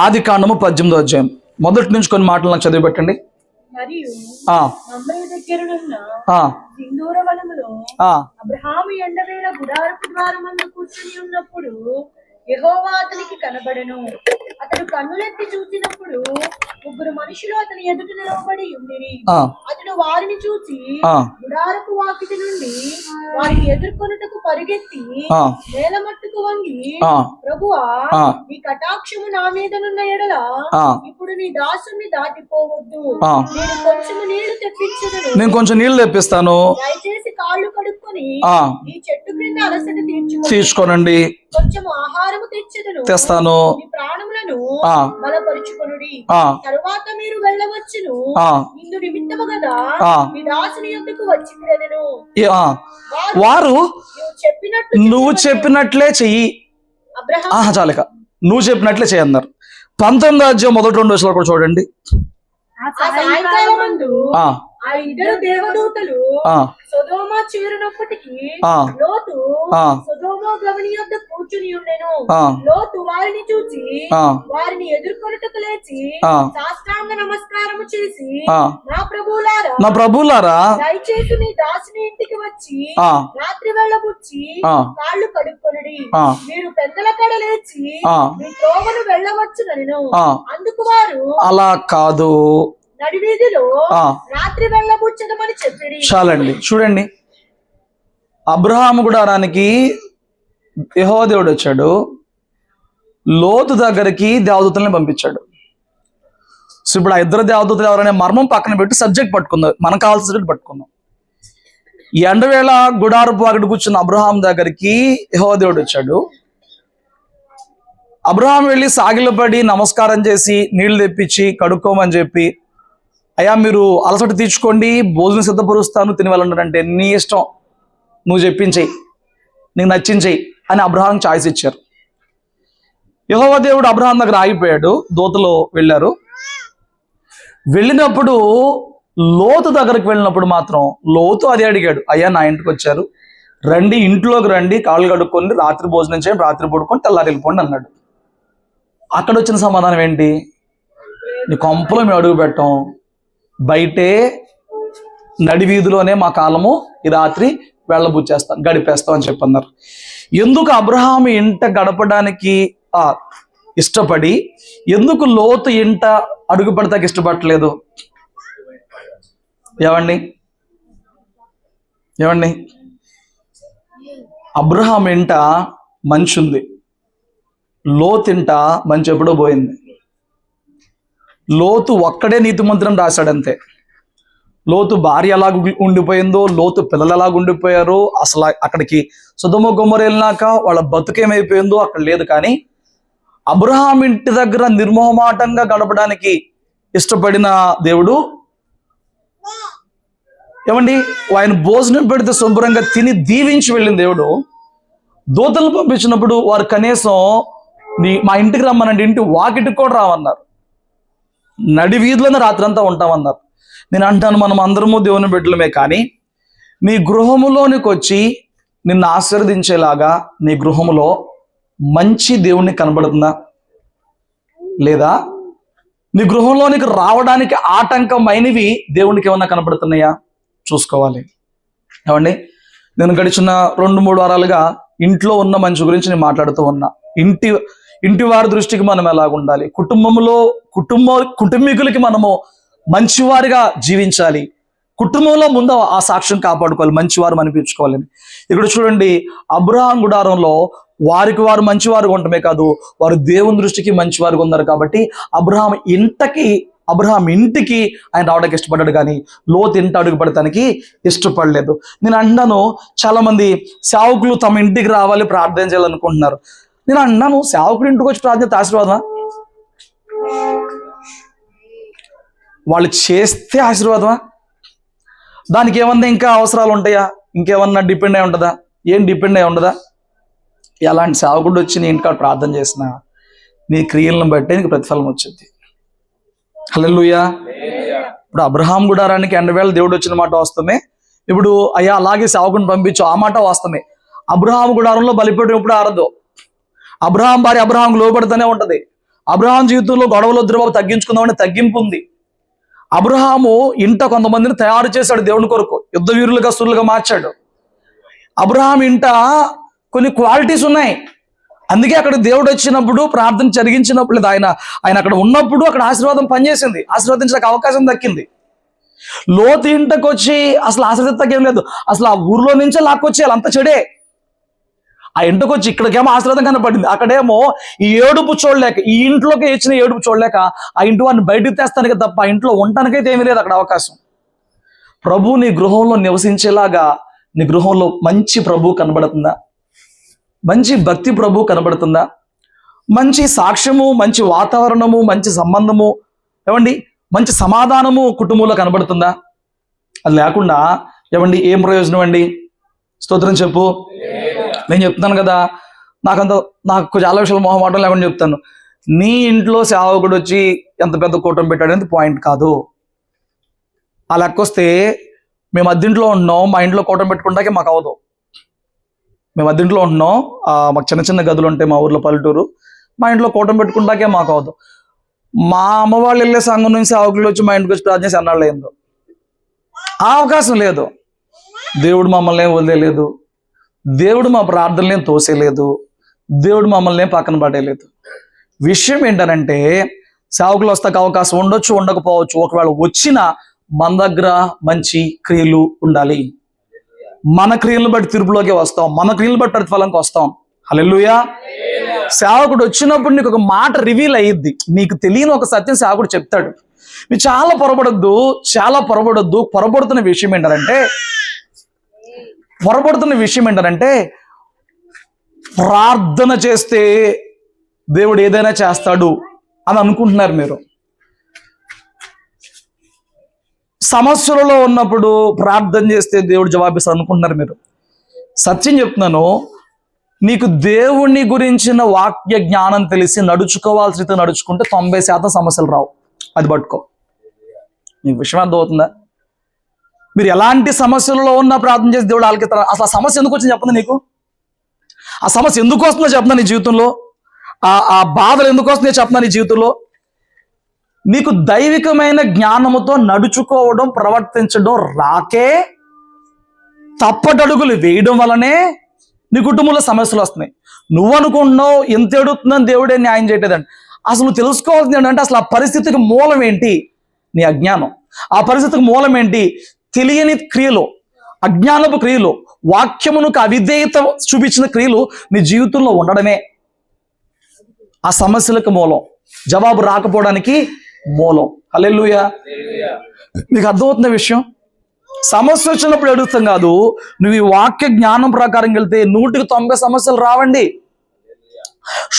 ఆదికాండము 18వ అధ్యాయం మొదటి నుంచి కొన్ని మాటలు నాకు చదివి పెట్టండి. మరియు మమ్రే దగ్గరనున్న సింధూర వనములో అబ్రహాము ఎండవేళ గుడారపు ద్వారమందు కూర్చుని ఉన్నప్పుడు యెహోవా అతనికి కనబడెను. అతడు కన్నులెత్తి చూసినప్పుడు ముగ్గురు మనుషులు అతని ఎదుట నిలబడి ఉండిరి. అతడు వారిని చూసి గుడారపు వాకిటి నుండి వారిని ఎదుర్కొనుటకు పరిగెత్తి నేల మట్టుకు వంగి, ప్రభువా, నీ కటాక్షము నా మీదనున్న ఎడల ఇప్పుడు నీ దాసుని దాటిపోవద్దు. నేను కొంచెం నీళ్లు తెప్పిస్తాను, దయచేసి కాళ్ళు కడుక్కొని ఈ చెట్టు క్రింద అలసట తీర్చుకోనండి, కొంచెం ఆహారము తెస్తాను, ప్రాణములను బలపరుచుకొనుడి. తరువాత మీరు వెళ్ళవచ్చును. ఇందు నిమిత్తము కదా మీ దాసుని యొద్దకు వచ్చిందెను. వారు నువ్వు చెప్పినట్లే చెయ్యి, చాలక నువ్వు చెప్పినట్లే చెయ్యన్నారు. 19వ అధ్యాయం మొదటి 2 వర్షాలు కూడా చూడండి. సాయంకాలమందు ఆ ఇద్దరు దేవదూతలు సొదొమ చేరినప్పటికీ లోతు సొదొమ గవని యొద్ద కూర్చుని ఉండెను. లోతు వారిని చూచి వారిని ఎదుర్కొనుటకు లేచి సాష్టాంగ నమస్కారము చేసి, నా ప్రభువులారా, దయచేసి మీ దాసుని ఇంటికి వచ్చి రాత్రి వెళ్ళబుచ్చి కాళ్ళు కడుక్కొనుడి. మీరు పెద్దల కడ లేచి మీ త్రోవను వెళ్ళవచ్చునెను. అందుకు వారు, అలా కాదు, నడివీధిలో రాత్రి వెళ్ళబుచ్చదమని చెప్పిరి. చాలండి. చూడండి, అబ్రహాము గుడారానికి యెహోవా దేవుడు వచ్చాడు, లోతు దగ్గరికి దేవదూతల్ని పంపించాడు. సో ఇప్పుడు ఆ ఇద్దరు దేవదూతలు ఎవరనే మర్మం పక్కన పెట్టి సబ్జెక్ట్ పట్టుకుందాం, మనకు కావాల్సిన సబ్జెక్ట్ పట్టుకుందాం. ఈ ఎండవేళ గుడారపు వాకిట కూర్చున్న అబ్రహాం దగ్గరికి యెహోవా దేవుడు వచ్చాడు. అబ్రహాం వెళ్ళి సాగిలపడి నమస్కారం చేసి నీళ్లు తెప్పించి కడుక్కోమని చెప్పి, అయ్యా మీరు అలసట తీర్చుకోండి, భోజనం సిద్ధపరుస్తాను, తిని వెళ్ళండి, నీ ఇష్టం, నువ్వు చెప్పించేయి, నీకు నచ్చించేయి అని అబ్రహాం ఛాయిస్ ఇచ్చారు. యెహోవా దేవుడు అబ్రహాం దగ్గర ఆగిపోయాడు. దూతలు వెళ్ళారు. వెళ్ళినప్పుడు లోతు దగ్గరికి వెళ్ళినప్పుడు మాత్రం లోతు అదే అడిగాడు, అయ్యా నా ఇంటికి వచ్చారు, రండి, ఇంట్లోకి రండి, కాళ్ళు కడుక్కొని రాత్రి భోజనం చేయండి, రాత్రి పడుకొని తెల్లారి వెళ్ళిపోండి అన్నాడు. అక్కడ వచ్చిన సమాధానం ఏంటి? నీ కొంపలో మేము అడుగు పెట్టాం, బయటే నడివీధిలోనే మా కాలము ఈ రాత్రి వెళ్ళబుచ్చేస్తాం, గడిపేస్తాం అని చెప్పన్నారు. ఎందుకు అబ్రహాం ఇంట గడపడానికి ఇష్టపడి, ఎందుకు లోతు ఇంట అడుగు పెడతాకి ఇష్టపడలేదు? ఏమండి అబ్రహాం ఇంట మంచి ఉంది, లోతు ఇంట మంచి ఎప్పుడో పోయింది. లోతు ఒక్కడే నీతిమంతుని రాశాడంతే. లోతు భార్య ఎలాగ ఉండిపోయిందో, లోతు పిల్లలు ఎలాగ ఉండిపోయారో, అసలు అక్కడికి సొదొమ గొమొర వెళ్ళినాక వాళ్ళ బతుకేమైపోయిందో అక్కడ లేదు. కానీ అబ్రహాం ఇంటి దగ్గర నిర్మోహమాటంగా గడపడానికి ఇష్టపడిన దేవుడు, ఏమండి, ఆయన భోజనం పెడితే శుభ్రంగా తిని దీవించి వెళ్ళిన దేవుడు దూతలు పంపించినప్పుడు వారు కనీసం మా ఇంటికి రమ్మనండి, ఇంటి వాకిటికి కూడా రావన్నారు, నడి వీధిలోనే రాత్రి అంతా ఉంటామన్నారు. నేను అంటాను, మనం అందరము దేవుని బిడ్డలమే, కానీ నీ గృహములోనికి వచ్చి నిన్ను ఆశీర్వదించేలాగా నీ గృహములో మంచి దేవుణ్ణి కనబడుతుందా లేదా? నీ గృహంలోనికి రావడానికి ఆటంకమైనవి దేవునికి ఏమన్నా కనబడుతున్నాయా చూసుకోవాలి. ఏమండి, నేను గడిచిన 2-3 వారాలుగా ఇంట్లో ఉన్న మంచి గురించి నేను మాట్లాడుతూ ఉన్నా. ఇంటి వారి దృష్టికి మనం ఎలాగ ఉండాలి, కుటుంబీకులకి మనము మంచివారిగా జీవించాలి, కుటుంబంలో ముందు ఆ సాక్ష్యం కాపాడుకోవాలి, మంచివారు అనిపించుకోవాలని. ఇక్కడ చూడండి, అబ్రహాం గుడారంలో వారికి వారు మంచివారుగా ఉండటమే కాదు, వారు దేవుని దృష్టికి మంచివారుగా ఉన్నారు. కాబట్టి అబ్రహాం ఇంటికి ఆయన రావడానికి ఇష్టపడ్డాడు, కానీ లోతు ఇంట అడుగు పడటానికి ఇష్టపడలేదు. నేను అంటున్నాను, చాలా మంది సేవకులు తమ ఇంటికి రావాలి, ప్రార్థన చేయాలనుకుంటున్నారు. నేను అన్నాను, సేవకుడు ఇంటికి వచ్చి ప్రార్థన ఆశీర్వాదమా? వాళ్ళు చేస్తే ఆశీర్వాదమా? దానికి ఏమన్నా ఇంకా అవసరాలు ఉంటాయా? ఇంకేమన్నా డిపెండ్ అయి ఉంటుందా? ఏం డిపెండ్ అయి ఉండదా? ఎలాంటి సేవకుడు వచ్చి నీ ఇంటికాడ ప్రార్థన చేసినా నీ క్రియలను బట్టే నీకు ప్రతిఫలం వచ్చింది. హల్లెలూయా. ఇప్పుడు అబ్రహాం గుడారానికి ఎండవేళ దేవుడు వచ్చిన మాట వాస్తవమే. ఇప్పుడు అయ్యా అలాగే సేవకుని పంపించు, ఆ మాట వాస్తవమే. అబ్రహాం గుడారంలో బలిపీఠం ఎప్పుడు ఆరదు. అబ్రహాం భార్య అబ్రహాంకు లోబడుతూనే ఉంటది. అబ్రహాం జీవితంలో గొడవలు వద్దు బాబు, తగ్గించుకుందామని తగ్గింపు ఉంది. అబ్రహాము ఇంట కొంతమందిని తయారు చేశాడు దేవుని కొరకు, యుద్ధ వీరులుగా సురులుగా మార్చాడు. అబ్రహాం ఇంట కొన్ని క్వాలిటీస్ ఉన్నాయి. అందుకే అక్కడ దేవుడు వచ్చినప్పుడు ప్రార్థన జరిగించినప్పుడు ఆయన అక్కడ ఉన్నప్పుడు అక్కడ ఆశీర్వాదం పనిచేసింది, ఆశీర్వదించడానికి అవకాశం దక్కింది. లోతు ఇంటకు వచ్చి అసలు ఆశీర్వదించక ఏం లేదు, అసలు ఆ ఊర్లో నుంచే లాక్కొచ్చేయాలి, అంత చెడే. ఆ ఇంటికి వచ్చి ఇక్కడికేమో ఆశీర్వాదం కనపడింది, అక్కడేమో ఈ ఏడుపు చూడలేక, ఈ ఇంట్లోకి ఇచ్చిన ఏడుపు చూడలేక ఆ ఇంటి వాడిని బయటకు తెస్తానికి తప్ప ఆ ఇంట్లో ఉండటానికైతే ఏమీ లేదు అక్కడ అవకాశం. ప్రభు నీ గృహంలో నివసించేలాగా నీ గృహంలో మంచి ప్రభు కనబడుతుందా? మంచి భక్తి ప్రభు కనబడుతుందా? మంచి సాక్ష్యము, మంచి వాతావరణము, మంచి సంబంధము, ఏమండి మంచి సమాధానము కుటుంబంలో కనబడుతుందా? అది లేకుండా ఏమండి ఏం ప్రయోజనం అండి? స్తోత్రం చెప్పు. నేను చెప్తాను కదా, నాకు చాలా విషయాలు మొహమాటం లేకుండా చెప్తాను. నీ ఇంట్లో సేవకుడు వచ్చి ఎంత పెద్ద కూటమి పెట్టాడు అనేది పాయింట్ కాదు. ఆ లెక్కొస్తే మేము అద్దెంట్లో ఉంటున్నాం, మా ఇంట్లో కూటమి పెట్టుకుంటాకే మాకు అవదు. మేము అద్దెంట్లో ఉంటున్నాం, మాకు చిన్న చిన్న గదులు ఉంటాయి మా ఊర్లో, పల్లెటూరు. మా ఇంట్లో కూటమి పెట్టుకుంటాకే మాకు అవదు. మా అమ్మ వాళ్ళు వెళ్ళే సంఘం నుంచి సేవకులు వచ్చి మా ఇంటికి వచ్చి ప్రార్థన చేసి అన్నాళ్ళు అయిందో, ఆ అవకాశం లేదు. దేవుడు మమ్మల్ని ఏం వదిలేదు, దేవుడు మా ప్రార్థనలు ఏం తోసేయలేదు, దేవుడు మమ్మల్ని ఏం పక్కన పడేయలేదు. విషయం ఏంటనంటే సేవకులు వస్తాక అవకాశం ఉండొచ్చు, ఉండకపోవచ్చు. ఒకవేళ వచ్చినా మన దగ్గర మంచి క్రియలు ఉండాలి. మన క్రియలను బట్టి తీర్పులోకి వస్తాం, మన క్రియలను బట్టి ప్రతిఫలంకి వస్తాం. హల్లెలూయా. సేవకుడు వచ్చినప్పుడు నీకు ఒక మాట రివీల్ అయ్యిద్ది, నీకు తెలియని ఒక సత్యం సేవకుడు చెప్తాడు. మీరు చాలా పొరపడొద్దు. పొరపడుతున్న విషయం ఏంటంటే ప్రార్థన చేస్తే దేవుడు ఏదైనా చేస్తాడు అని అనుకుంటున్నారు మీరు. సమస్యలలో ఉన్నప్పుడు ప్రార్థన చేస్తే దేవుడు జవాబిస్తాడు అనుకుంటున్నారు మీరు. సత్యం చెప్తున్నాను, నీకు దేవుణ్ణి గురించిన వాక్య జ్ఞానం తెలిసి నడుచుకోవాల్సిన రీతి నడుచుకుంటే 90% సమస్యలు రావు. అది పట్టుకో. నీకు విషయం అర్థమవుతుందా? మీరు ఎలాంటి సమస్యలలో ఉన్నా ప్రార్థన చేసి దేవుడు ఆలకిస్తాడు. అసలు ఆ సమస్య ఎందుకు వచ్చింది చెప్పండి నీకు? ఆ సమస్య ఎందుకు వస్తుందో చెప్తున్నా నీ జీవితంలో, ఆ బాధలు ఎందుకు వస్తుందో చెప్తున్నా నీ జీవితంలో. నీకు దైవికమైన జ్ఞానముతో నడుచుకోవడం, ప్రవర్తించడం రాకే తప్పటడుగులు వేయడం వలనే నీ కుటుంబంలో సమస్యలు వస్తున్నాయి. నువ్వు అనుకుంటున్నావు ఎంత ఎడుతుందని దేవుడే న్యాయం చేయలేదండి. అసలు నువ్వు తెలుసుకోవాల్సింది ఏంటంటే అసలు ఆ పరిస్థితికి మూలం ఏంటి? నీ అజ్ఞానం. ఆ పరిస్థితికి మూలం ఏంటి? తెలియని క్రియలు, అజ్ఞానపు క్రియలు, వాక్యమునకు అవిధేయత చూపించిన క్రియలు నీ జీవితంలో ఉండడమే ఆ సమస్యలకు మూలం, జవాబు రాకపోవడానికి మూలం. హల్లెలూయా. మీకు అర్థమవుతున్న విషయం? సమస్య వచ్చినప్పుడు అడుగుతాం కాదు, నువ్వు ఈ వాక్య జ్ఞానం ప్రకారం వెళ్తే 100% సమస్యలు రావండి.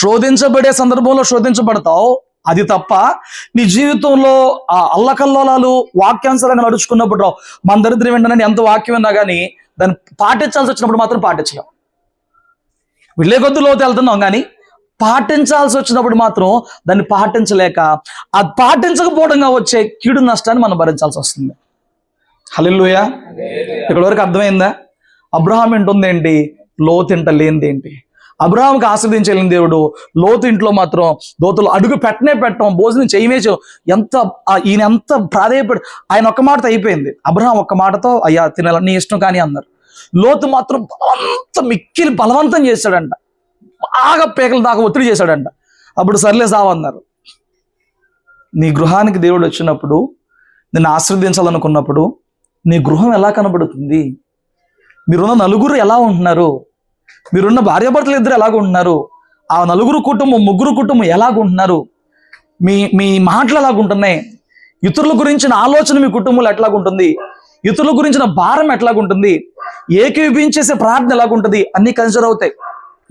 శోధించబడే సందర్భంలో శోధించబడతావు, అది తప్ప నీ జీవితంలో ఆ అల్లకల్లోలాలు వాక్యానుసారంగా నడుచుకున్నప్పుడు రావు. మన దరిద్రం ఏంటంటే ఎంత వాక్యం ఉన్నా కానీ దాన్ని పాటించాల్సి వచ్చినప్పుడు మాత్రం పాటించలేం. వెళ్ళే కొద్ది లోతు వెళ్తున్నాం కానీ పాటించాల్సి వచ్చినప్పుడు మాత్రం దాన్ని పాటించలేక అది పాటించకపోవడంగా వచ్చే కీడు నష్టాన్ని మనం భరించాల్సి వస్తుంది. హల్లెలూయా. ఇక్కడ వరకు అర్థమైందా? అబ్రహాం ఇంటుందేంటి, లోతు ఇంట లేనిదేంటి? అబ్రహాంకి ఆశీర్వదించలేని దేవుడు లోతు ఇంట్లో మాత్రం దోతలు అడుగు పెట్టడం, భోజనం చేయమేచో, ఈయన ఎంత ప్రాధేయపడి ఆయన ఒక్క మాటతో అయిపోయింది. అబ్రహాం ఒక్క మాటతో అయ్యా తినాల నీ ఇష్టం కానీ అన్నారు. లోతు మాత్రం మిక్కిలి బలవంతం చేశాడంట, బాగా పేకల దాకా ఒత్తిడి చేశాడంట. అప్పుడు సర్లే సావన్నారు. నీ గృహానికి దేవుడు వచ్చినప్పుడు, నిన్ను ఆశీర్వదించాలనుకున్నప్పుడు నీ గృహం ఎలా కనబడుతుంది? మీరున్న నలుగురు ఎలా ఉంటున్నారు? మీరున్న భార్యాభర్తలు ఇద్దరు ఎలాగ ఉంటున్నారు? ఆ నలుగురు కుటుంబం, ముగ్గురు కుటుంబం ఎలాగుంటున్నారు? మీ మాటలు ఎలాగుంటున్నాయి? ఇతరుల గురించిన ఆలోచన మీ కుటుంబంలో ఎట్లాగుంటుంది? ఇతరుల గురించిన భారం ఎట్లాగుంటుంది? ఏకీభించేసే ప్రార్థన ఎలాగుంటుంది? అన్నీ కన్సిడర్ అవుతాయి.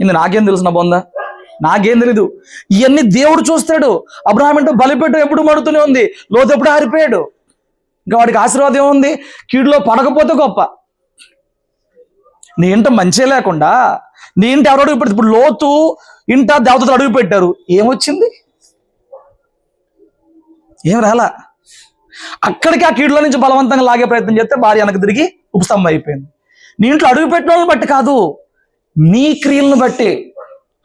ఇది నాకేం తెలుసు, నా బొందా, నాకేం తెలీదు. ఇవన్నీ దేవుడు చూస్తాడు. అబ్రహాం అంటే బలిపెట్టు ఎప్పుడు మడుతూనే ఉంది, లోతు ఎప్పుడు ఆరిపోయాడు. ఇంకా వాడికి ఆశీర్వాదం ఏముంది? కీడులో పడకపోతే గొప్ప. నీ ఇంట మంచి లేకుండా నీ ఇంట ఎవరు అడుగు పెడతారు? ఇప్పుడు లోతు ఇంట దేవతలు అడుగు పెట్టారు, ఏమొచ్చింది? ఏం రాలా. అక్కడికి ఆ కీడులో నుంచి బలవంతంగా లాగే ప్రయత్నం చేస్తే భార్య వెనక్కి తిరిగి ఉపస్తంభం అయిపోయింది. నీ ఇంట్లో అడుగు పెట్టిన వాళ్ళని బట్టి కాదు, నీ క్రియలను బట్టి.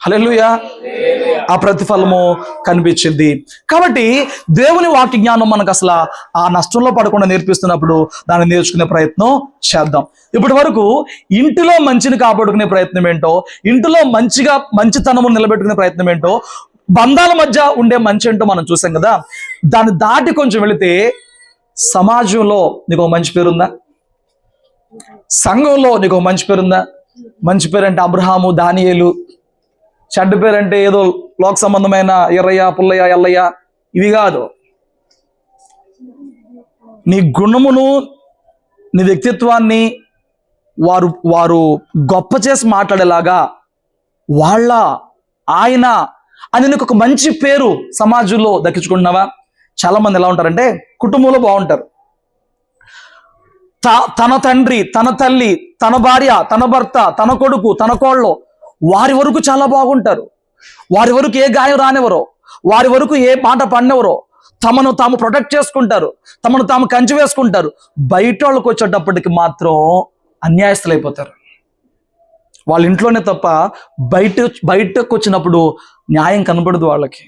హల్లెలూయా. ఆ ప్రతిఫలము కనిపించింది. కాబట్టి దేవుని వాక్య జ్ఞానం మనకు అసలు ఆ నష్టంలో పడకుండా నేర్పిస్తున్నప్పుడు దాన్ని నేర్చుకునే ప్రయత్నం చేద్దాం. ఇప్పటి వరకు ఇంటిలో మంచిని కాపాడుకునే ప్రయత్నం ఏంటో, ఇంటిలో మంచితనము నిలబెట్టుకునే ప్రయత్నం ఏంటో, బంధాల మధ్య ఉండే మంచి ఏంటో మనం చూసాం కదా. దాన్ని దాటి కొంచెం వెళితే సమాజంలో నీకు ఒక మంచి పేరుందా? సంఘంలో నీకు ఒక మంచి పేరుందా? మంచి పేరు అంటే అబ్రహాము, దానియేలు. చెడ్డ పేరు అంటే ఏదో లోక సంబంధమైన ఎర్రయ్య, పుల్లయ్య, ఎల్లయ్య ఇవి కాదు. నీ గుణమును, నీ వ్యక్తిత్వాన్ని వారు గొప్ప చేసి మాట్లాడేలాగా ఆయన అని నీకు ఒక మంచి పేరు సమాజంలో దక్కించుకుంటున్నావా? చాలా మంది ఎలా ఉంటారంటే కుటుంబంలో బాగుంటారు. తన తండ్రి, తన తల్లి, తన భార్య, తన భర్త, తన కొడుకు, తన కోళ్ళు వారి వరకు చాలా బాగుంటారు. వారి వరకు ఏ గాయం రానివ్వరో, వారి వరకు ఏ మాట పడినెవరో, తమను తాము ప్రొటెక్ట్ చేసుకుంటారు, తమను తాము కంచి వేసుకుంటారు. బయట వాళ్ళకి వచ్చేటప్పటికి మాత్రం అన్యాయస్తులు అయిపోతారు. వాళ్ళ ఇంట్లోనే తప్ప బయటకు వచ్చినప్పుడు న్యాయం కనబడదు వాళ్ళకి.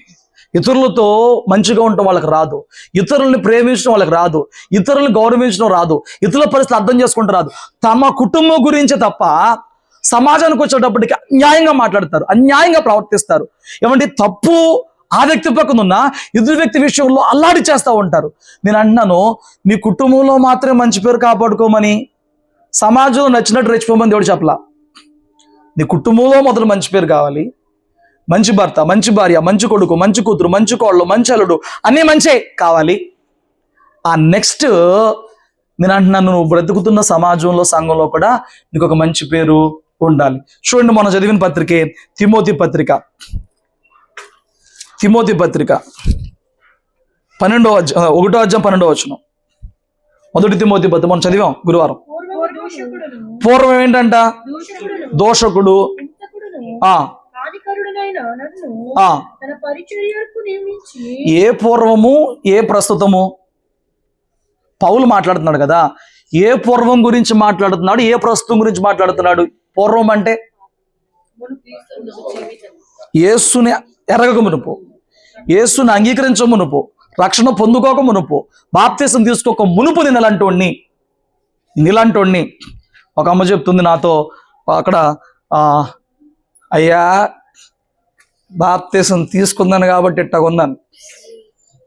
ఇతరులతో మంచిగా ఉండటం వాళ్ళకి రాదు, ఇతరుల్ని ప్రేమించడం వాళ్ళకి రాదు, ఇతరుల్ని గౌరవించడం రాదు, ఇతరుల పరిస్థితులు అర్థం చేసుకుంటూ రాదు. తమ కుటుంబం గురించే తప్ప సమాజానికి వచ్చేటప్పటికి అన్యాయంగా మాట్లాడతారు, అన్యాయంగా ప్రవర్తిస్తారు. ఏమంటే తప్పు ఆ వ్యక్తి పక్కన ఉన్న ఎదురు వ్యక్తి విషయంలో అల్లాడి చేస్తూ ఉంటారు. నేను అంటున్నాను, నీ కుటుంబంలో మాత్రమే మంచి పేరు కాపాడుకోమని, సమాజంలో నచ్చినట్టు రెచ్చిపోమని దేవుడు చెప్పలా. నీ కుటుంబంలో మొదలు మంచి పేరు కావాలి. మంచి భర్త, మంచి భార్య, మంచి కొడుకు, మంచి కూతురు, మంచి కోళ్ళు, మంచి అల్లుడు అన్నీ మంచే కావాలి. ఆ నెక్స్ట్ నేను అంటున్నాను, నువ్వు బ్రతుకుతున్న సమాజంలో, సంఘంలో కూడా నీకు ఒక మంచి పేరు ఉండాలి. చూడండి, మనం చదివిన పత్రికే తిమోతి పత్రిక 1వ అధ్యాయం 12వ వచనం. 1 తిమోతి పత్రిక మనం చదివాం గురువారం. పూర్వం ఏంటంట? దోషకుడు, ఏ పూర్వము ఏ ప్రస్తుతము? పౌలు మాట్లాడుతున్నాడు కదా, ఏ పూర్వం గురించి మాట్లాడుతున్నాడు, ఏ ప్రస్తుతం గురించి మాట్లాడుతున్నాడు? పూర్వం అంటే యేసుని ఎరగక మునుపు, యేసుని అంగీకరించ మునుపు, రక్షణ పొందుకోక మునుపు, బాప్తిసం తీసుకోక మునుపు నీలాంటోడిని. ఒక అమ్మ చెప్తుంది నాతో అక్కడ, అయ్యా బాప్తిసం తీసుకుందాను కాబట్టి ఇట్టగొన్నాను.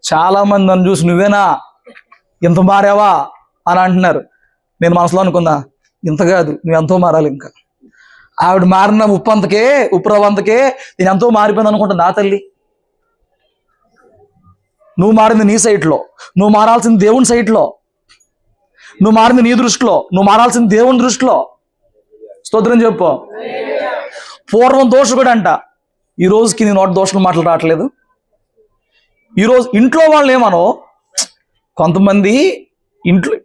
చాలా మంది నన్ను చూసి నువ్వేనా ఇంత మారావా అని అంటున్నారు. నేను మనసులో అనుకున్నా, ఇంత కాదు, నువ్వు ఎంతో మారాలి. ఇంకా ఆవిడ మారిన ఉప్పు రవ్వంతకే నేను ఎంతో మారిపోయింది అనుకుంటా. నా తల్లి, నువ్వు మారింది నీ సైట్లో, నువ్వు మారాల్సింది దేవుని సైట్లో, నువ్వు మారింది నీ దృష్టిలో, నువ్వు మారాల్సింది దేవుని దృష్టిలో. స్తోత్రం చెప్పు. పూర్వం దోషకుడు అంట, ఈ రోజుకి నీ నోటి దోషం మాటలు రావట్లేదు. ఈరోజు ఇంట్లో వాళ్ళు ఏమనో, కొంతమంది ఇంట్లో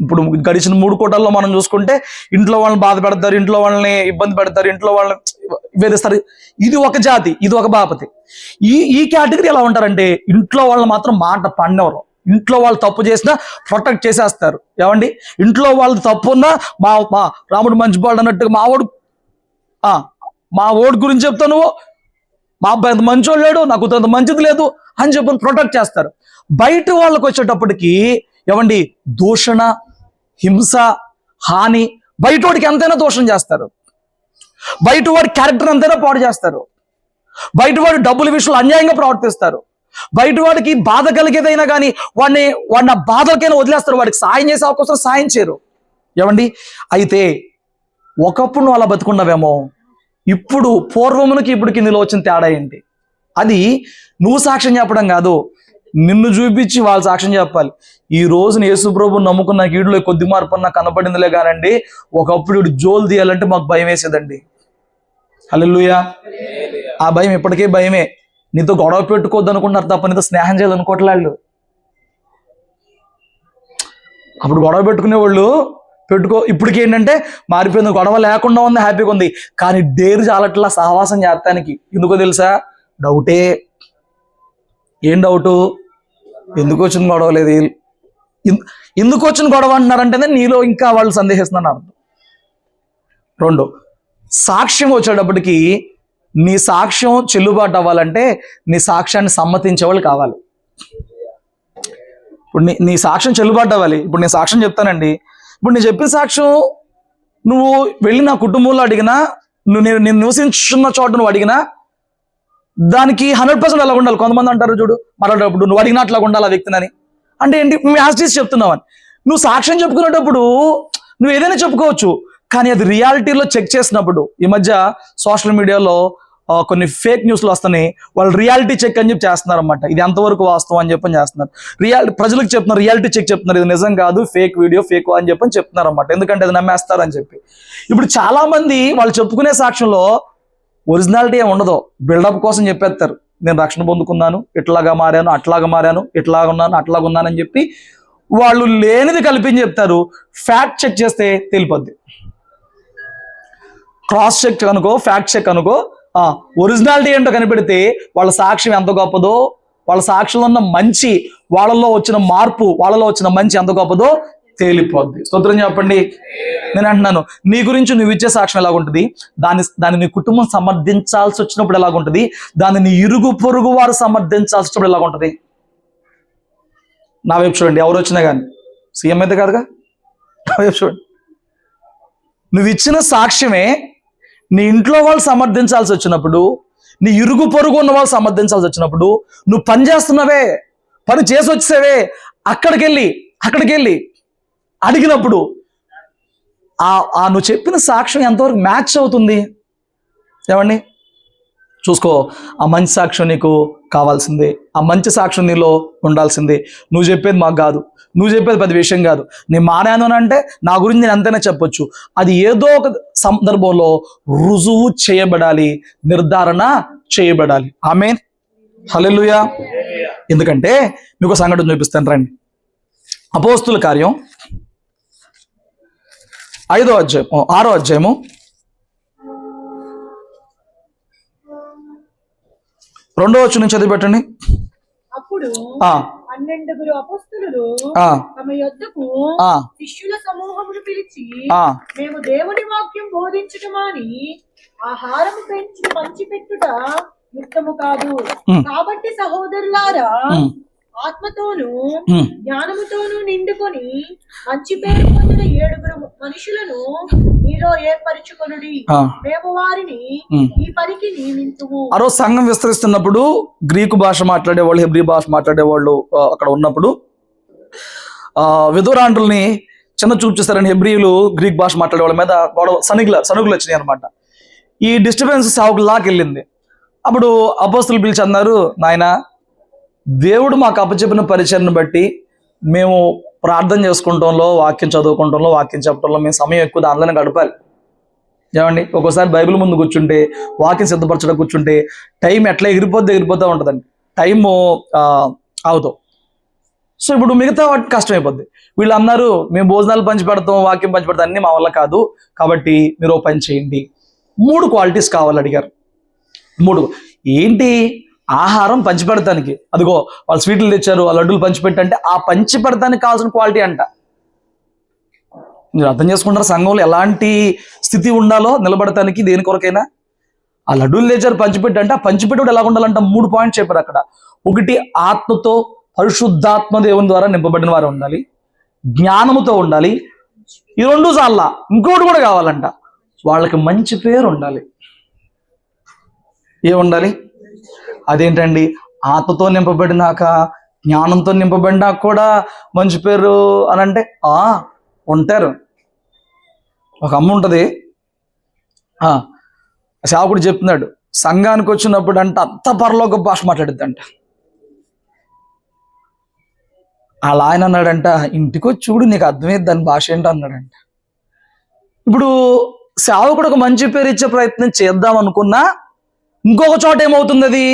ఇప్పుడు గడిచిన 3 కోటల్లో మనం చూసుకుంటే ఇంట్లో వాళ్ళని బాధ పెడతారు, ఇంట్లో వాళ్ళని ఇబ్బంది పెడతారు, ఇంట్లో వాళ్ళని వేధిస్తారు. ఇది ఒక జాతి, ఇది ఒక బాపతి. ఈ కేటగిరీ ఎలా ఉంటారంటే, ఇంట్లో వాళ్ళని మాత్రం మాట పడినవరు, ఇంట్లో వాళ్ళు తప్పు చేసినా ప్రొటెక్ట్ చేసేస్తారు. ఏమండి, ఇంట్లో వాళ్ళు తప్పు ఉన్నా మా రాముడు మంచివాడు అన్నట్టుగా మా ఓడి గురించి చెప్తావు, నువ్వు మా అబ్బాయి అంత మంచోడు లేడు, నాకు అంత మంచిది లేదు అని చెప్పి ప్రొటెక్ట్ చేస్తారు. బయట వాళ్ళకి వచ్చేటప్పటికి ఏమండి, దూషణ, హింస, హాని, బయటోడికి ఎంతైనా దోషం చేస్తారు, బయట వాడి క్యారెక్టర్ ఎంతైనా పాడు చేస్తారు, బయట వాడి డబ్బుల విషయంలో అన్యాయంగా ప్రవర్తిస్తారు, బయట వాడికి బాధ కలిగేదైనా కానీ వాడిని ఆ బాధలకైనా వదిలేస్తారు, వాడికి సాయం చేసే అవకాశం సాయం చేయరు. ఏమండి, అయితే ఒకప్పుడు నువ్వు అలా బతుకున్నావేమో, ఇప్పుడు పూర్వమునికి ఇప్పటికి నీలో వచ్చిన తేడా ఏంటి? అది నువ్వు సాక్ష్యం చెప్పడం కాదు, నిన్ను చూపించి వాళ్ళు సాక్ష్యం చెప్పాలి. ఈ రోజున యేసు ప్రభువుని నమ్ముకున్న ఈడులో కొద్ది మార్పు నాకు కనపడిందిలే కానండి, ఒకప్పుడు ఇడు జోలు తీయాలంటే మాకు భయం వేసేదండి. హల్లెలూయా. ఆ భయం ఇప్పటికే భయమే. నీతో గొడవ పెట్టుకోవద్దు అనుకుంటున్నారు తప్ప నీతో స్నేహం చేయాలనుకోవట్లేదు. అప్పుడు గొడవ పెట్టుకునేవాళ్ళు ఇప్పటికి ఏంటంటే మారిపోయింది, గొడవ లేకుండా ఉంది, హ్యాపీగా ఉంది. కానీ డేరు చాలట్లా సహవాసం చేస్తానికి. ఎందుకో తెలుసా? డౌటే. ఏం డౌటు? ఎందుకు వచ్చిన గొడవ లేదు, ఎందుకు వచ్చిన గొడవ అంటున్నారంటేనే నీలో ఇంకా వాళ్ళు సందేహిస్తున్నారు అర్థం. 2, సాక్ష్యం వచ్చేటప్పటికి నీ సాక్ష్యం చెల్లుబాటు అవ్వాలంటే నీ సాక్ష్యాన్ని సమ్మతించే వాళ్ళు కావాలి. ఇప్పుడు నీ సాక్ష్యం చెల్లుబాటు అవ్వాలి. ఇప్పుడు నేను సాక్ష్యం చెప్తానండి, ఇప్పుడు నేను చెప్పిన సాక్ష్యం నువ్వు వెళ్ళి నా కుటుంబంలో అడిగినా, నేను నివసించున్న చోట నువ్వు అడిగినా దానికి 100% అలా ఉండాలి. కొంతమంది అంటారు చూడు మాట్లాడేటప్పుడు, నువ్వు అడిగినట్లాగా ఉండాలి ఆ వ్యక్తిని. అంటే ఏంటి, మేము యాజిటీస్ చెప్తున్నావు అని. నువ్వు సాక్ష్యం చెప్పుకునేటప్పుడు నువ్వు ఏదైనా చెప్పుకోవచ్చు, కానీ అది రియాలిటీలో చెక్ చేసినప్పుడు, ఈ మధ్య సోషల్ మీడియాలో కొన్ని ఫేక్ న్యూస్లు వస్తున్నాయి, వాళ్ళు రియాలిటీ చెక్ అని చెప్పి చేస్తున్నారు అనమాట. ఇది ఎంతవరకు వాస్తవం అని చెప్పని చేస్తున్నారు. ప్రజలకు చెప్తున్నారు, రియాలిటీ చెక్ చెప్తున్నారు, ఇది నిజం కాదు, ఫేక్ వీడియో, ఫేక్ అని చెప్పని చెప్తున్నారు అనమాట. ఎందుకంటే అది నమ్మేస్తారని చెప్పి. ఇప్పుడు చాలా మంది వాళ్ళు చెప్పుకునే సాక్ష్యంలో ఒరిజినాలిటీ ఏమి ఉండదు, బిల్డప్ కోసం చెప్పేస్తారు. నేను రక్షణ పొందుకున్నాను, ఇట్లాగా మారాను, అట్లాగా మారాను, ఇట్లాగా ఉన్నాను, అట్లాగా ఉన్నాను అని చెప్పి వాళ్ళు లేనిది కల్పించి చెప్తారు. ఫ్యాక్ట్ చెక్ చేస్తే తెలిపొద్ది. క్రాస్ చెక్ అనుకో, ఫ్యాక్ట్ చెక్ అనుకో, ఒరిజినాలిటీ ఏంటో కనిపెడితే వాళ్ళ సాక్ష్యం ఎంత గొప్పదో, వాళ్ళ సాక్ష్యంలో ఉన్న మంచి, వాళ్ళలో వచ్చిన మార్పు, వాళ్ళలో వచ్చిన మంచి ఎంత గొప్పదో తేలిపోద్ది. స్తోత్రం చెప్పండి. నేను అంటున్నాను, నీ గురించి నువ్వు ఇచ్చే సాక్ష్యం ఎలాగుంటుంది, దాన్ని నీ కుటుంబం సమర్థించాల్సి వచ్చినప్పుడు ఎలాగుంటుంది, దాన్ని నీ ఇరుగు పొరుగు వారు సమర్థించాల్సి వచ్చినప్పుడు ఎలాగుంటుంది. నా వైపు చూడండి, ఎవరు వచ్చినా కానీ, సీఎం అయితే కాదుగా, నా వైపు చూడండి. నువ్వు ఇచ్చిన సాక్ష్యమే నీ ఇంట్లో వాళ్ళు సమర్థించాల్సి వచ్చినప్పుడు, నీ ఇరుగు పొరుగు ఉన్న వాళ్ళు సమర్థించాల్సి వచ్చినప్పుడు, నువ్వు పని చేస్తున్నావే, పని చేసి వచ్చేవే, అక్కడికి వెళ్ళి అడిగినప్పుడు నువ్వు చెప్పిన సాక్ష్యం ఎంతవరకు మ్యాచ్ అవుతుంది. ఏమండి చూసుకో, ఆ మంచి సాక్ష్యం నీకు కావాల్సిందే, ఆ మంచి సాక్ష్యం నీలో ఉండాల్సిందే. నువ్వు చెప్పేది మాకు కాదు, నువ్వు చెప్పేది పెద్ద విషయం కాదు. నేను మారాను అని అంటే నా గురించి నేను ఎంతైనా చెప్పొచ్చు. అది ఏదో ఒక సందర్భంలో రుజువు చేయబడాలి, నిర్ధారణ చేయబడాలి. ఆమేన్, హల్లెలూయా. ఎందుకంటే మీకు ఒక సంఘటన చూపిస్తాను రండి. అపోస్తుల కార్యం 6వ అధ్యాయము 2వ వచనం చదివి పెట్టండి. అప్పుడు 12 అపోస్తలులు తమ యొద్దకు శిష్యుల సమూహమును పిలిచి, మేము దేవుని వాక్యం బోధించటమాని ఆహారము పంచిపెట్టుట యుక్తము కాదు. కాబట్టి సహోదరులారా, ఆత్మతోను జ్ఞానముతోను నిండుకొని మంచి పేరు పొందిన 7 మనుషులను మీలో ఏర్పరచుకొనుడి. మేము వారిని ఈ పనికి నియమింతుము. ఆ రోజు సంఘం విస్తరిస్తున్నప్పుడు గ్రీకు భాష మాట్లాడేవాళ్ళు, హెబ్రీ భాష మాట్లాడేవాళ్ళు అక్కడ ఉన్నప్పుడు విధురాండ్రుల్ని చిన్న చూపు చేస్తారని హెబ్రీలు గ్రీక్ భాష మాట్లాడే వాళ్ళ మీద సనుగులు వచ్చినాయి అనమాట. ఈ డిస్టర్బెన్స్ సావుకులాకి వెళ్ళింది. అప్పుడు అపోస్తులు పిలిచి అన్నారు, నాయనా, దేవుడు మాకు అప్పచెప్పిన పరిచయను బట్టి మేము ప్రార్థన చేసుకుంటంలో, వాక్యం చదువుకుంటంలో, వాక్యం చెప్పడంలో మేము సమయం ఎక్కువ దానిలోనే గడపాలి. ఏమండి, ఒక్కోసారి బైబిల్ ముందు కూర్చుంటే, వాక్యం సిద్ధపరచడం కూర్చుంటే టైం ఎట్లా ఎగిరిపోతూ ఉంటుందండి, టైము అవుతాం. సో ఇప్పుడు మిగతా వాటికి కష్టమైపోద్ది. వీళ్ళు అన్నారు, మేము భోజనాలు పంచి పెడతాం, వాక్యం పంచి పెడతాం, అన్నీ మా వల్ల కాదు, కాబట్టి మీరు ఓ పని చేయండి. 3 క్వాలిటీస్ కావాలి అడిగారు. 3 ఏంటి? ఆహారం పంచిపెడతానికి, అదిగో వాళ్ళు స్వీట్లు తెచ్చారు, ఆ లడ్డూలు పంచిపెట్టంటే ఆ పంచిపెడతానికి కావాల్సిన క్వాలిటీ అంట. మీరు అర్థం చేసుకుంటారు సంఘంలో ఎలాంటి స్థితి ఉండాలో నిలబడటానికి, దేని కొరకైనా. ఆ లడ్డూలు తెచ్చారు పంచిపెట్టంటే ఆ పంచిపెట్టుడు ఎలా ఉండాలంట 3 పాయింట్స్ చెప్పారు అక్కడ. 1, ఆత్మతో, పరిశుద్ధాత్మ దేవుని ద్వారా నింపబడిన వారు ఉండాలి, జ్ఞానముతో ఉండాలి. ఈ 2 చాలా, ఇంకోటి కూడా కావాలంట, వాళ్ళకి మంచి పేరు ఉండాలి. ఏముండాలి? అదేంటండి, ఆత్మతో నింపబడినాక, జ్ఞానంతో నింపబడినాక కూడా మంచి పేరు అని అంటే ఉంటారు. ఒక అమ్మ ఉంటుంది, సేవకుడు చెప్తున్నాడు, సంఘానికి వచ్చినప్పుడు అంట అంత పరలోక భాష మాట్లాడిద్దంట. అలా ఆయన అన్నాడంట, ఇంటికి వచ్చి చూడు నీకు అర్థమైంది దాని భాష ఏంటో అన్నాడంట. ఇప్పుడు సేవకుడు ఒక మంచి పేరు ఇచ్చే ప్రయత్నం చేద్దాం అనుకున్నా ఇంకొక చోట ఏమవుతుంది,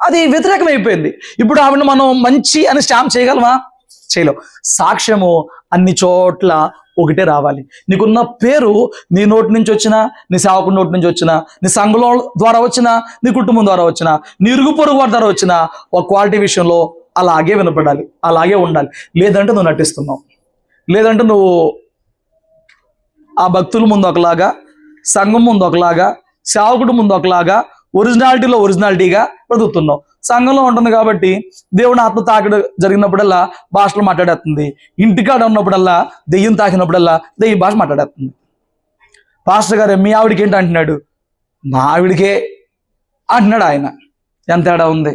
అది వ్యతిరేకం అయిపోయింది. ఇప్పుడు ఆవిడ మనం మంచి అని స్టాంప్ చేయగలమా? చేయలేం. సాక్ష్యము అన్ని చోట్ల ఒకటే రావాలి. నీకున్న పేరు నీ నోటి నుంచి వచ్చినా, నీ సేవకుడి నోటి నుంచి వచ్చినా, నీ సంఘంలో ద్వారా వచ్చినా, నీ కుటుంబం ద్వారా వచ్చినా, నీ ఇరుగు పొరుగు వారి ద్వారా వచ్చినా, ఒక క్వాలిటీ విషయంలో అలాగే వినపడాలి, అలాగే ఉండాలి. లేదంటే నువ్వు నటిస్తున్నావు, లేదంటే నువ్వు ఆ భక్తుల ముందు ఒకలాగా, సంఘం ముందు ఒకలాగా, సేవకుడు ముందు ఒకలాగా, ఒరిజినాలిటీగా బ్రతుకుతున్నావు. సంఘంలో ఉంటుంది కాబట్టి దేవుని ఆత్మ తాకిడ జరిగినప్పుడల్లా భాషలో మాట్లాడేస్తుంది. ఇంటికాడ ఉన్నప్పుడల్లా దెయ్యం తాకినప్పుడల్లా దెయ్యం భాష మాట్లాడేస్తుంది. పాస్టర్ గారు మీ ఆవిడికి ఏంటి అంటున్నాడు, మా ఆవిడికే అంటున్నాడు ఆయన. ఎంత తేడా ఉంది?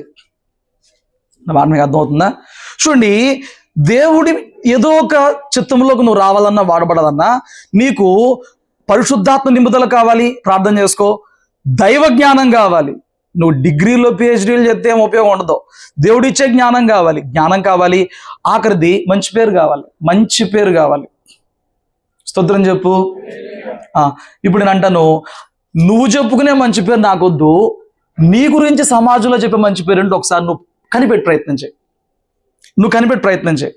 నా మాట మీకు అర్థమవుతుందా? చూడండి, దేవుడి ఏదో ఒక చిత్తంలోకి నువ్వు రావాలన్నా వాడబడాలన్నా నీకు పరిశుద్ధాత్మ నింపుదల కావాలి, ప్రార్థన చేసుకో. దైవ జ్ఞానం కావాలి. నువ్వు డిగ్రీలో పిహెచ్డీలు చెప్తే ఏం ఉపయోగం ఉండదు. దేవుడిచ్చే జ్ఞానం కావాలి. ఆఖరిది మంచి పేరు కావాలి. స్తోత్రం చెప్పు. ఇప్పుడు నేను అంటాను, నువ్వు చెప్పుకునే మంచి పేరు నాకొద్దు, నీ గురించి సమాజంలో చెప్పే మంచి పేరు అంటే ఒకసారి నువ్వు కనిపెట్టి ప్రయత్నం చేయి.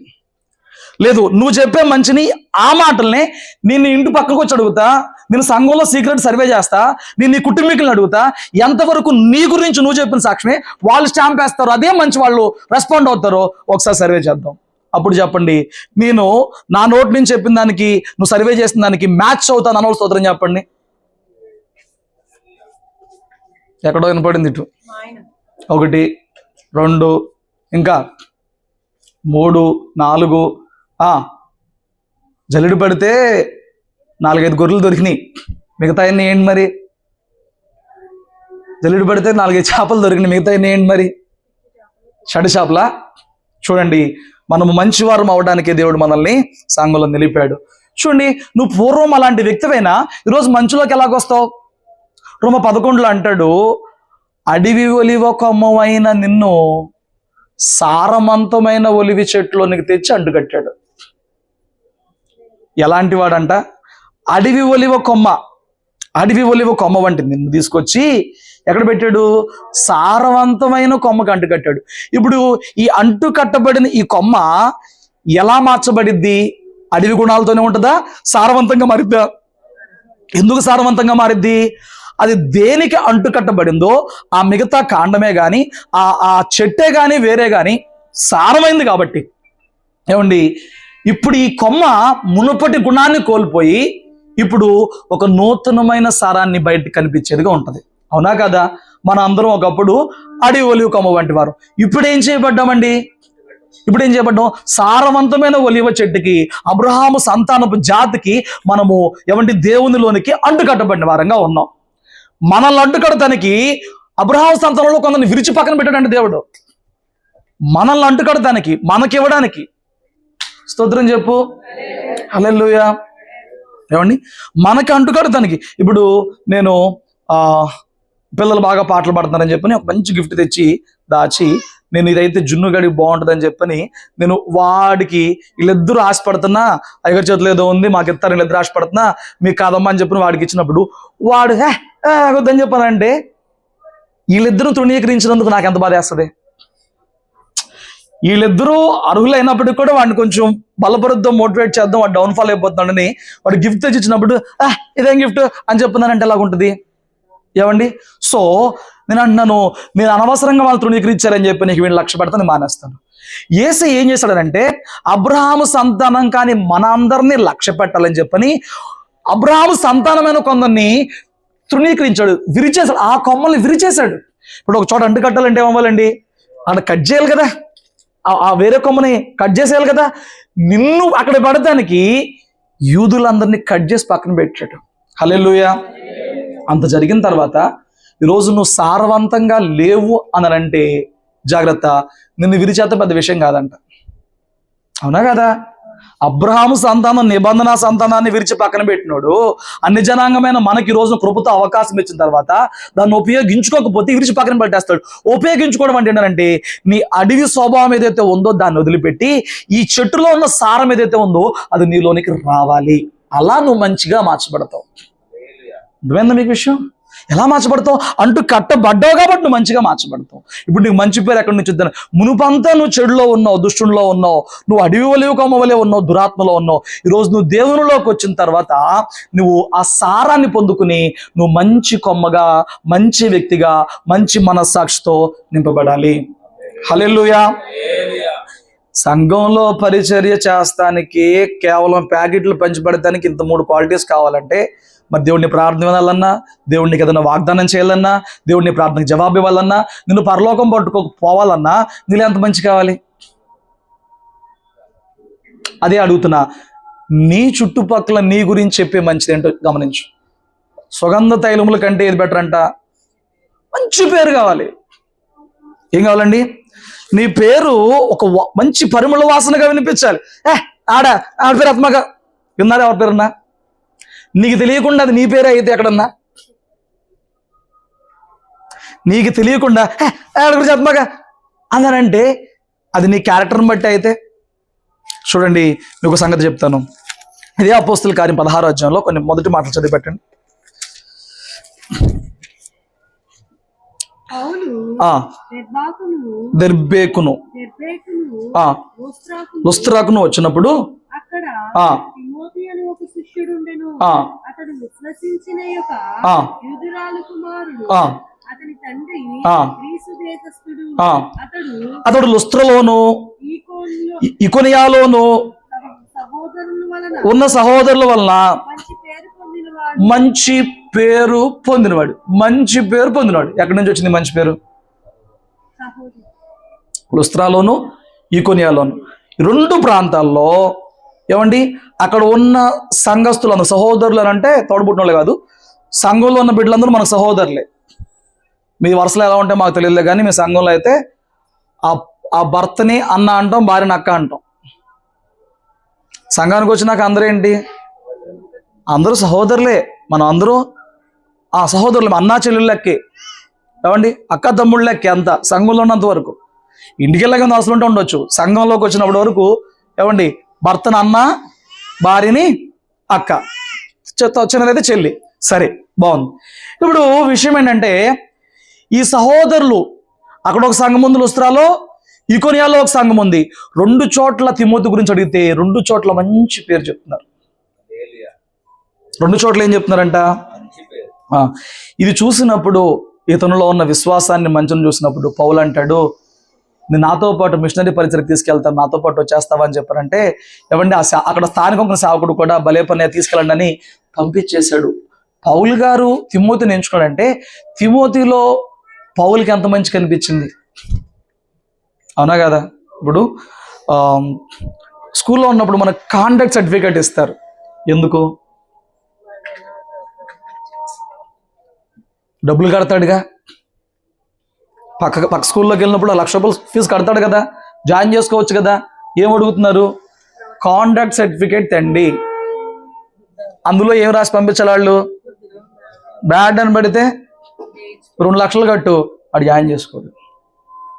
లేదు, నువ్వు చెప్పే మంచిని, ఆ మాటల్ని నేను ఇంటి పక్కకు వచ్చి అడుగుతా, నేను సంఘంలో సీక్రెట్ సర్వే చేస్తా, నేను నీ కుటుంబీకులను అడుగుతా, ఎంతవరకు నీ గురించి నువ్వు చెప్పిన సాక్ష్యమే వాళ్ళు స్టాంప్ వేస్తారో, అదే మంచి వాళ్ళు రెస్పాండ్ అవుతారో ఒకసారి సర్వే చేద్దాం. అప్పుడు చెప్పండి, నేను నా నోటి నుంచి చెప్పిన దానికి నువ్వు సర్వే చేసిన దానికి మ్యాచ్ అవుతాను అనవలసి స్తోత్రం చెప్పండి. ఎక్కడో వినపడింది ఇటు. 1 2 ఇంకా 3 4 జల్లెడు పడితే 4-5 గొర్రెలు దొరికినాయి. మిగతా అన్నీ ఏంటి మరి? జల్లెడు పడితే 4-5 చేపలు దొరికినాయి. మిగతా అన్నీ ఏంటి మరి? షడ్ చేపలా? చూడండి, మనము మంచివారం అవడానికే దేవుడు మనల్ని సంఘంలో నిలిపాడు. చూడండి, నువ్వు పూర్వం అలాంటి వ్యక్తివైనా ఈరోజు మంచులోకి ఎలాగొస్తావు? రోమ 11 అంటాడు, అడవి ఒలివ కొమ్మవైన నిన్ను సారవంతమైన ఒలివి చెట్టులోనికి తెచ్చి అంటుకట్టాడు. ఎలాంటి వాడంట? అడవి ఒలివ కొమ్మ వంటి నిన్ను తీసుకొచ్చి ఎక్కడ పెట్టాడు? సారవంతమైన కొమ్మకు అంటుకట్టాడు. ఇప్పుడు ఈ అంటు కట్టబడిన ఈ కొమ్మ ఎలా మార్చబడిద్ది? అడవి గుణాలతోనే ఉంటుందా? సారవంతంగా మారిద్దా? ఎందుకు సారవంతంగా మారిద్ది? అది దేనికి అంటు కట్టబడిందో ఆ మిగతా కాండమే కానీ ఆ చెట్టే కానీ వేరే కానీ సారమైంది కాబట్టి. ఏమండి, ఇప్పుడు ఈ కొమ్మ మునుపటి గుణాన్ని కోల్పోయి ఇప్పుడు ఒక నూతనమైన సారాన్ని బయట కనిపించేదిగా ఉంటుంది. అవునా కదా? మన అందరం ఒకప్పుడు అడవి ఒలివ కొమ్మ వంటి వారు. ఇప్పుడు ఏం చేయబడ్డాం? సారవంతమైన ఒలివ చెట్టుకి, అబ్రహాము సంతానపు జాతికి మనము ఏమంటే దేవునిలోనికి అంటుకట్టబడిన వారంగా ఉన్నాం. మనల్ని అంటుకడతానికి అబ్రహాము సంతానంలో కొందరిని విరిచి పక్కన పెట్టాడంటే దేవుడు. మనల్ని అంటుకడతానికి, మనకివ్వడానికి. స్తోత్రం చెప్పు. హల్లెలూయా. ఏమండి, మనకి అంటుకడతానికి. ఇప్పుడు నేను పిల్లలు బాగా పాటలు పాడుతున్నారని చెప్పని ఒక మంచి గిఫ్ట్ తెచ్చి దాచి, నేను ఇదైతే జున్ను గడికి బాగుంటుందని చెప్పని నేను వాడికి వీళ్ళిద్దరూ ఆశపడుతున్నా, అయ్యగారి చేతిలో ఏదో ఉంది మాకు ఇస్తారు, వీళ్ళిద్దరు ఆశపడుతున్నా, మీకు కాదమ్మా అని చెప్పిన వాడికి ఇచ్చినప్పుడు వాడు వద్దని చెప్పానంటే వీళ్ళిద్దరూ తృణీకరించినందుకు నాకు ఎంత బాధ వేస్తుంది. వీళ్ళిద్దరూ అర్హులైనప్పటికీ కూడా వాడిని కొంచెం బలపరుద్దాం, మోటివేట్ చేద్దాం, వాడు డౌన్ఫాల్ అయిపోతున్నాడని వాడు గిఫ్ట్ తెచ్చి ఇచ్చినప్పుడు ఇదేం గిఫ్ట్ అని చెప్తున్నానంటే ఎలాగుంటుంది? ఏమండి, సో నేను అంటున్నాను, నేను అనవసరంగా వాళ్ళు తృణీకరించారని చెప్పి నీకు వీళ్ళు లక్ష్య పెడతాను మానేస్తాను. యేసు ఏం చేశాడనంటే, అబ్రహాము సంతానం కానీ మన అందరినీ లక్ష్య పెట్టాలని చెప్పని అబ్రహాము సంతానమైన కొందరిని తృణీకరించాడు, విరిచేశాడు. ఆ కొమ్మల్ని విరిచేశాడు. ఇప్పుడు ఒక చోట అంటు కట్టాలంటే ఏమవ్వాలండి? అక్కడ కట్ చేయాలి కదా, ఆ వేరే కొమ్మని కట్ చేసేయాలి కదా. నిన్ను అక్కడ పడటానికి యూదులందరినీ కట్ చేసి పక్కన పెట్టాడు. హల్లెలూయా. అంత జరిగిన తర్వాత ఈరోజు నువ్వు సారవంతంగా లేవు అని అంటే జాగ్రత్త, నిన్ను విరిచేత పెద్ద విషయం కాదంట. అవునా కదా? అబ్రహాము సంతానం, నిబంధన సంతానాన్ని విరిచి పక్కన పెట్టినోడు అన్ని జనాంగమైన మనకి ఈ రోజు కృపతో అవకాశం ఇచ్చిన తర్వాత దాన్ని ఉపయోగించుకోకపోతే విరిచి పక్కన పెట్టేస్తాడు. ఉపయోగించుకోవడం అంటే ఏంటంటే, నీ అడవి స్వభావం ఏదైతే ఉందో దాన్ని వదిలిపెట్టి ఈ చెట్టులో ఉన్న సారం ఏదైతే ఉందో అది నీలోనికి రావాలి. అలా నువ్వు మంచిగా మార్చబడతావు. అర్థమైందా మీకు విషయం? ఎలా మార్చబడతావు? అంటూ కట్టబడ్డావు కాబట్టి నువ్వు మంచిగా మార్చబడతావు. ఇప్పుడు నీకు మంచి పేరు ఎక్కడి నుంచి వద్దాను? మునుపంతా నువ్వు చెడులో ఉన్నావు, దుష్టుల్లో ఉన్నావు, నువ్వు అడవి ఒలివ కొమ్మ వలె ఉన్నావు, దురాత్మలో ఉన్నావు. ఈరోజు నువ్వు దేవునిలోకి వచ్చిన తర్వాత నువ్వు ఆ సారాన్ని పొందుకుని నువ్వు మంచి కొమ్మగా, మంచి వ్యక్తిగా, మంచి మనస్సాక్షితో నింపబడాలి. హల్లెలూయా. సంఘంలో పరిచర్య చేస్తానికి కేవలం ప్యాకెట్లు పంచిపెడతానికి ఇంత 3 క్వాలిటీస్ కావాలంటే మరి దేవుడిని ప్రార్థన వినాలన్నా, దేవుడికి ఏదైనా వాగ్దానం చేయాలన్నా, దేవుడిని ప్రార్థనకి జవాబు ఇవ్వాలన్నా, నిన్ను పరలోకం పట్టుకోపోవాలన్నా నీళ్ళు ఎంత మంచి కావాలి? అదే అడుగుతున్నా, నీ చుట్టుపక్కల నీ గురించి చెప్పే మంచిది ఏంటో గమనించు. సుగంధ తైలముల కంటే ఏది బెటర్ అంట? మంచి పేరు కావాలి. ఏం కావాలండి? నీ పేరు ఒక మంచి పరిమళ వాసనగా వినిపించాలి. ఆడ పేరు ఆత్మగా విన్నారా? ఎవరి పేరున్నా నీకు తెలియకుండా అది నీ పేరే అయితే ఎక్కడన్నా? నీకు తెలియకుండా ఆడ గురించి ఆత్మగా అన్నారంటే అది నీ క్యారెక్టర్ని బట్టి అయితే. చూడండి, మీకు ఒక సంగతి చెప్తాను. ఇదే అపోస్తుల కార్యం 16వ అధ్యాయంలో కొన్ని మొదటి మాటలు చదివి పెట్టండి. దెర్బేకును లుస్త్రాకును వచ్చినప్పుడు అతడు లుస్త్రలోను ఇకొనియాలోను ఉన్న సహోదరుల వలన మంచి పేరు పొందినవాడు. మంచి పేరు పొందినవాడు. ఎక్కడి నుంచి వచ్చింది మంచి పేరు? లుస్త్రాలోను ఈకొనియాలోను, రెండు ప్రాంతాల్లో. ఏమండి, అక్కడ ఉన్న సంఘస్థులందరూ సహోదరులు అని అంటే తోడబుట్టిన వాళ్ళు కాదు, సంఘంలో ఉన్న బిడ్డలందరూ మనకు సహోదరులే. మీ వరుసలో ఎలా ఉంటే మాకు తెలియదు కానీ మీ సంఘంలో అయితే ఆ భర్తని అన్న అంటాం, భార్యని అక్క అంటాం. సంఘానికి వచ్చినాక అందరూ ఏంటి? అందరూ సహోదరులే. మనం అందరూ ఆ సహోదరులు, అన్నా చెల్లెళ్ళ లెక్కే. ఏమండి, అక్క తమ్ముళ్ళ లెక్కే అంతా సంఘంలో ఉన్నంత వరకు. ఇంటికి వెళ్ళగా అవసరం ఉంటే ఉండొచ్చు, సంఘంలోకి వచ్చినప్పటి వరకు ఏమండి భర్తను అన్న, భార్యని అక్క, చిన్నదైతే చెల్లి. సరే, బాగుంది. ఇప్పుడు విషయం ఏంటంటే ఈ సహోదరులు అక్కడ ఒక సంఘం ఉంది, లుస్త్రాలో, ఈకొనియాలో ఒక సంఘం ఉంది. రెండు చోట్ల తిమోతి గురించి అడిగితే రెండు చోట్ల మంచి పేరు చెప్తున్నారు. రెండు చోట్ల ఏం చెప్తున్నారంట? ఇది చూసినప్పుడు, ఇతనిలో ఉన్న విశ్వాసాన్ని మంచిని చూసినప్పుడు పౌలు అంటాడు, నేను నాతో పాటు మిషనరీ పరిచయకు తీసుకెళ్తాను, నాతో పాటు వచ్చేస్తావా అని చెప్పారంటే, ఏమండి అక్కడ స్థానిక సేవకుడు కూడా భలే పని తీసుకెళ్ళండి అని పంపించేశాడు. పౌలు గారు తిమోతిని ఎంచుకున్నాడంటే తిమోతిలో పౌలుకి ఎంత మంచి కనిపించింది, అవునా కదా? ఇప్పుడు స్కూల్లో ఉన్నప్పుడు మనకు కాండక్ట్ సర్టిఫికేట్ ఇస్తారు. ఎందుకు? డబ్బులు కడతాడుగా. పక్క స్కూల్లోకి వెళ్ళినప్పుడు 1,00,000 రూపాయలు ఫీజు కడతాడు కదా, జాయిన్ చేసుకోవచ్చు కదా. ఏం అడుగుతున్నారు? కాండక్ట్ సర్టిఫికేట్ తండి. అందులో ఏం రాసి పంపించాలి వాళ్ళు? బ్యాడ్ అని పెడితే 2 లక్షలు కట్టు, వాడు జాయిన్ చేసుకోడు.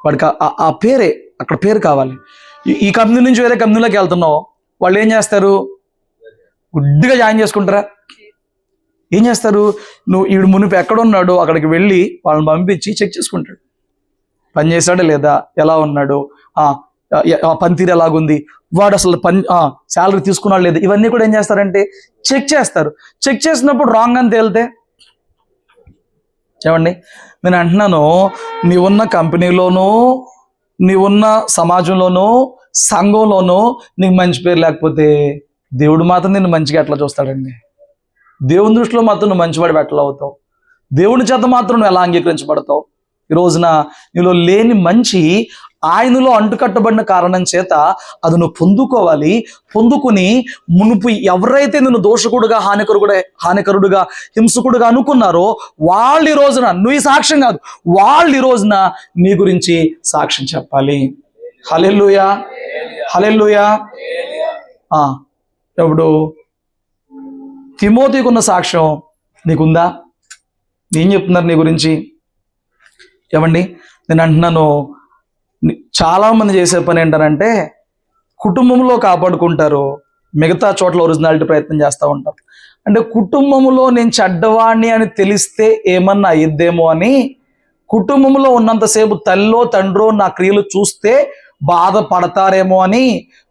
వాడికి ఆ పేరే, అక్కడ పేరు కావాలి. ఈ కంపెనీ నుంచి వేరే కంపెనీలోకి వెళ్తున్నావు, వాళ్ళు ఏం చేస్తారు? గుడ్డిగా జాయిన్ చేసుకుంటారా? ఏం చేస్తారు? నువ్వు ఈడు మునిపు ఎక్కడున్నాడు అక్కడికి వెళ్ళి వాళ్ళని పంపించి చెక్ చేసుకుంటాడు. పని చేశాడా లేదా, ఎలా ఉన్నాడు, పనితీరు ఎలాగుంది, వాడు అసలు శాలరీ తీసుకున్నాడు లేదా, ఇవన్నీ కూడా ఏం చేస్తారంటే చెక్ చేస్తారు. చెక్ చేసినప్పుడు రాంగ్ అని తేలితే ఏమండి, నేను అంటున్నాను, నీవున్న కంపెనీలోనూ, నీవున్న సమాజంలోనూ, సంఘంలోనూ నీకు మంచి పేరు లేకపోతే దేవుడు మాత్రం నిన్ను మంచిగా ఎట్లా చూస్తాడండి? దేవుని దృష్టిలో మాత్రం నువ్వు మంచివాడు ఎట్లా అవుతావు? దేవుని చేత మాత్రం నువ్వు ఎలా అంగీకరించబడతావు? ఈ రోజున నీలో లేని మంచి ఆయనలో అంటుకట్టబడిన కారణం చేత అది నువ్వు పొందుకోవాలి. పొందుకుని మునుపు ఎవరైతే నిన్ను దోషకుడుగా, హానికరుడుగా, హింసకుడుగా అనుకున్నారో వాళ్ళు ఈ రోజున, నువ్వు ఈ సాక్ష్యం కాదు, వాళ్ళు ఈ రోజున నీ గురించి సాక్ష్యం చెప్పాలి. హల్లెలూయా, హల్లెలూయా. ఇప్పుడు తిమోతికి ఉన్న సాక్ష్యం నీకుందా? ఏం చెప్తున్నారు నీ గురించి? ఏమండి, నేను అంటున్నాను, చాలామంది చేసే పని ఏంటంటే కుటుంబంలో కాపాడుకుంటారు, మిగతా చోట్ల ఒరిజినాలిటీ ప్రయత్నం చేస్తూ ఉంటారు. అంటే కుటుంబంలో నేను చెడ్డవాణ్ణి అని తెలిస్తే ఏమన్నా అయ్యిద్దేమో అని, కుటుంబంలో ఉన్నంతసేపు తల్లో తండ్రో నా క్రియలు చూస్తే బాధపడతారేమో అని,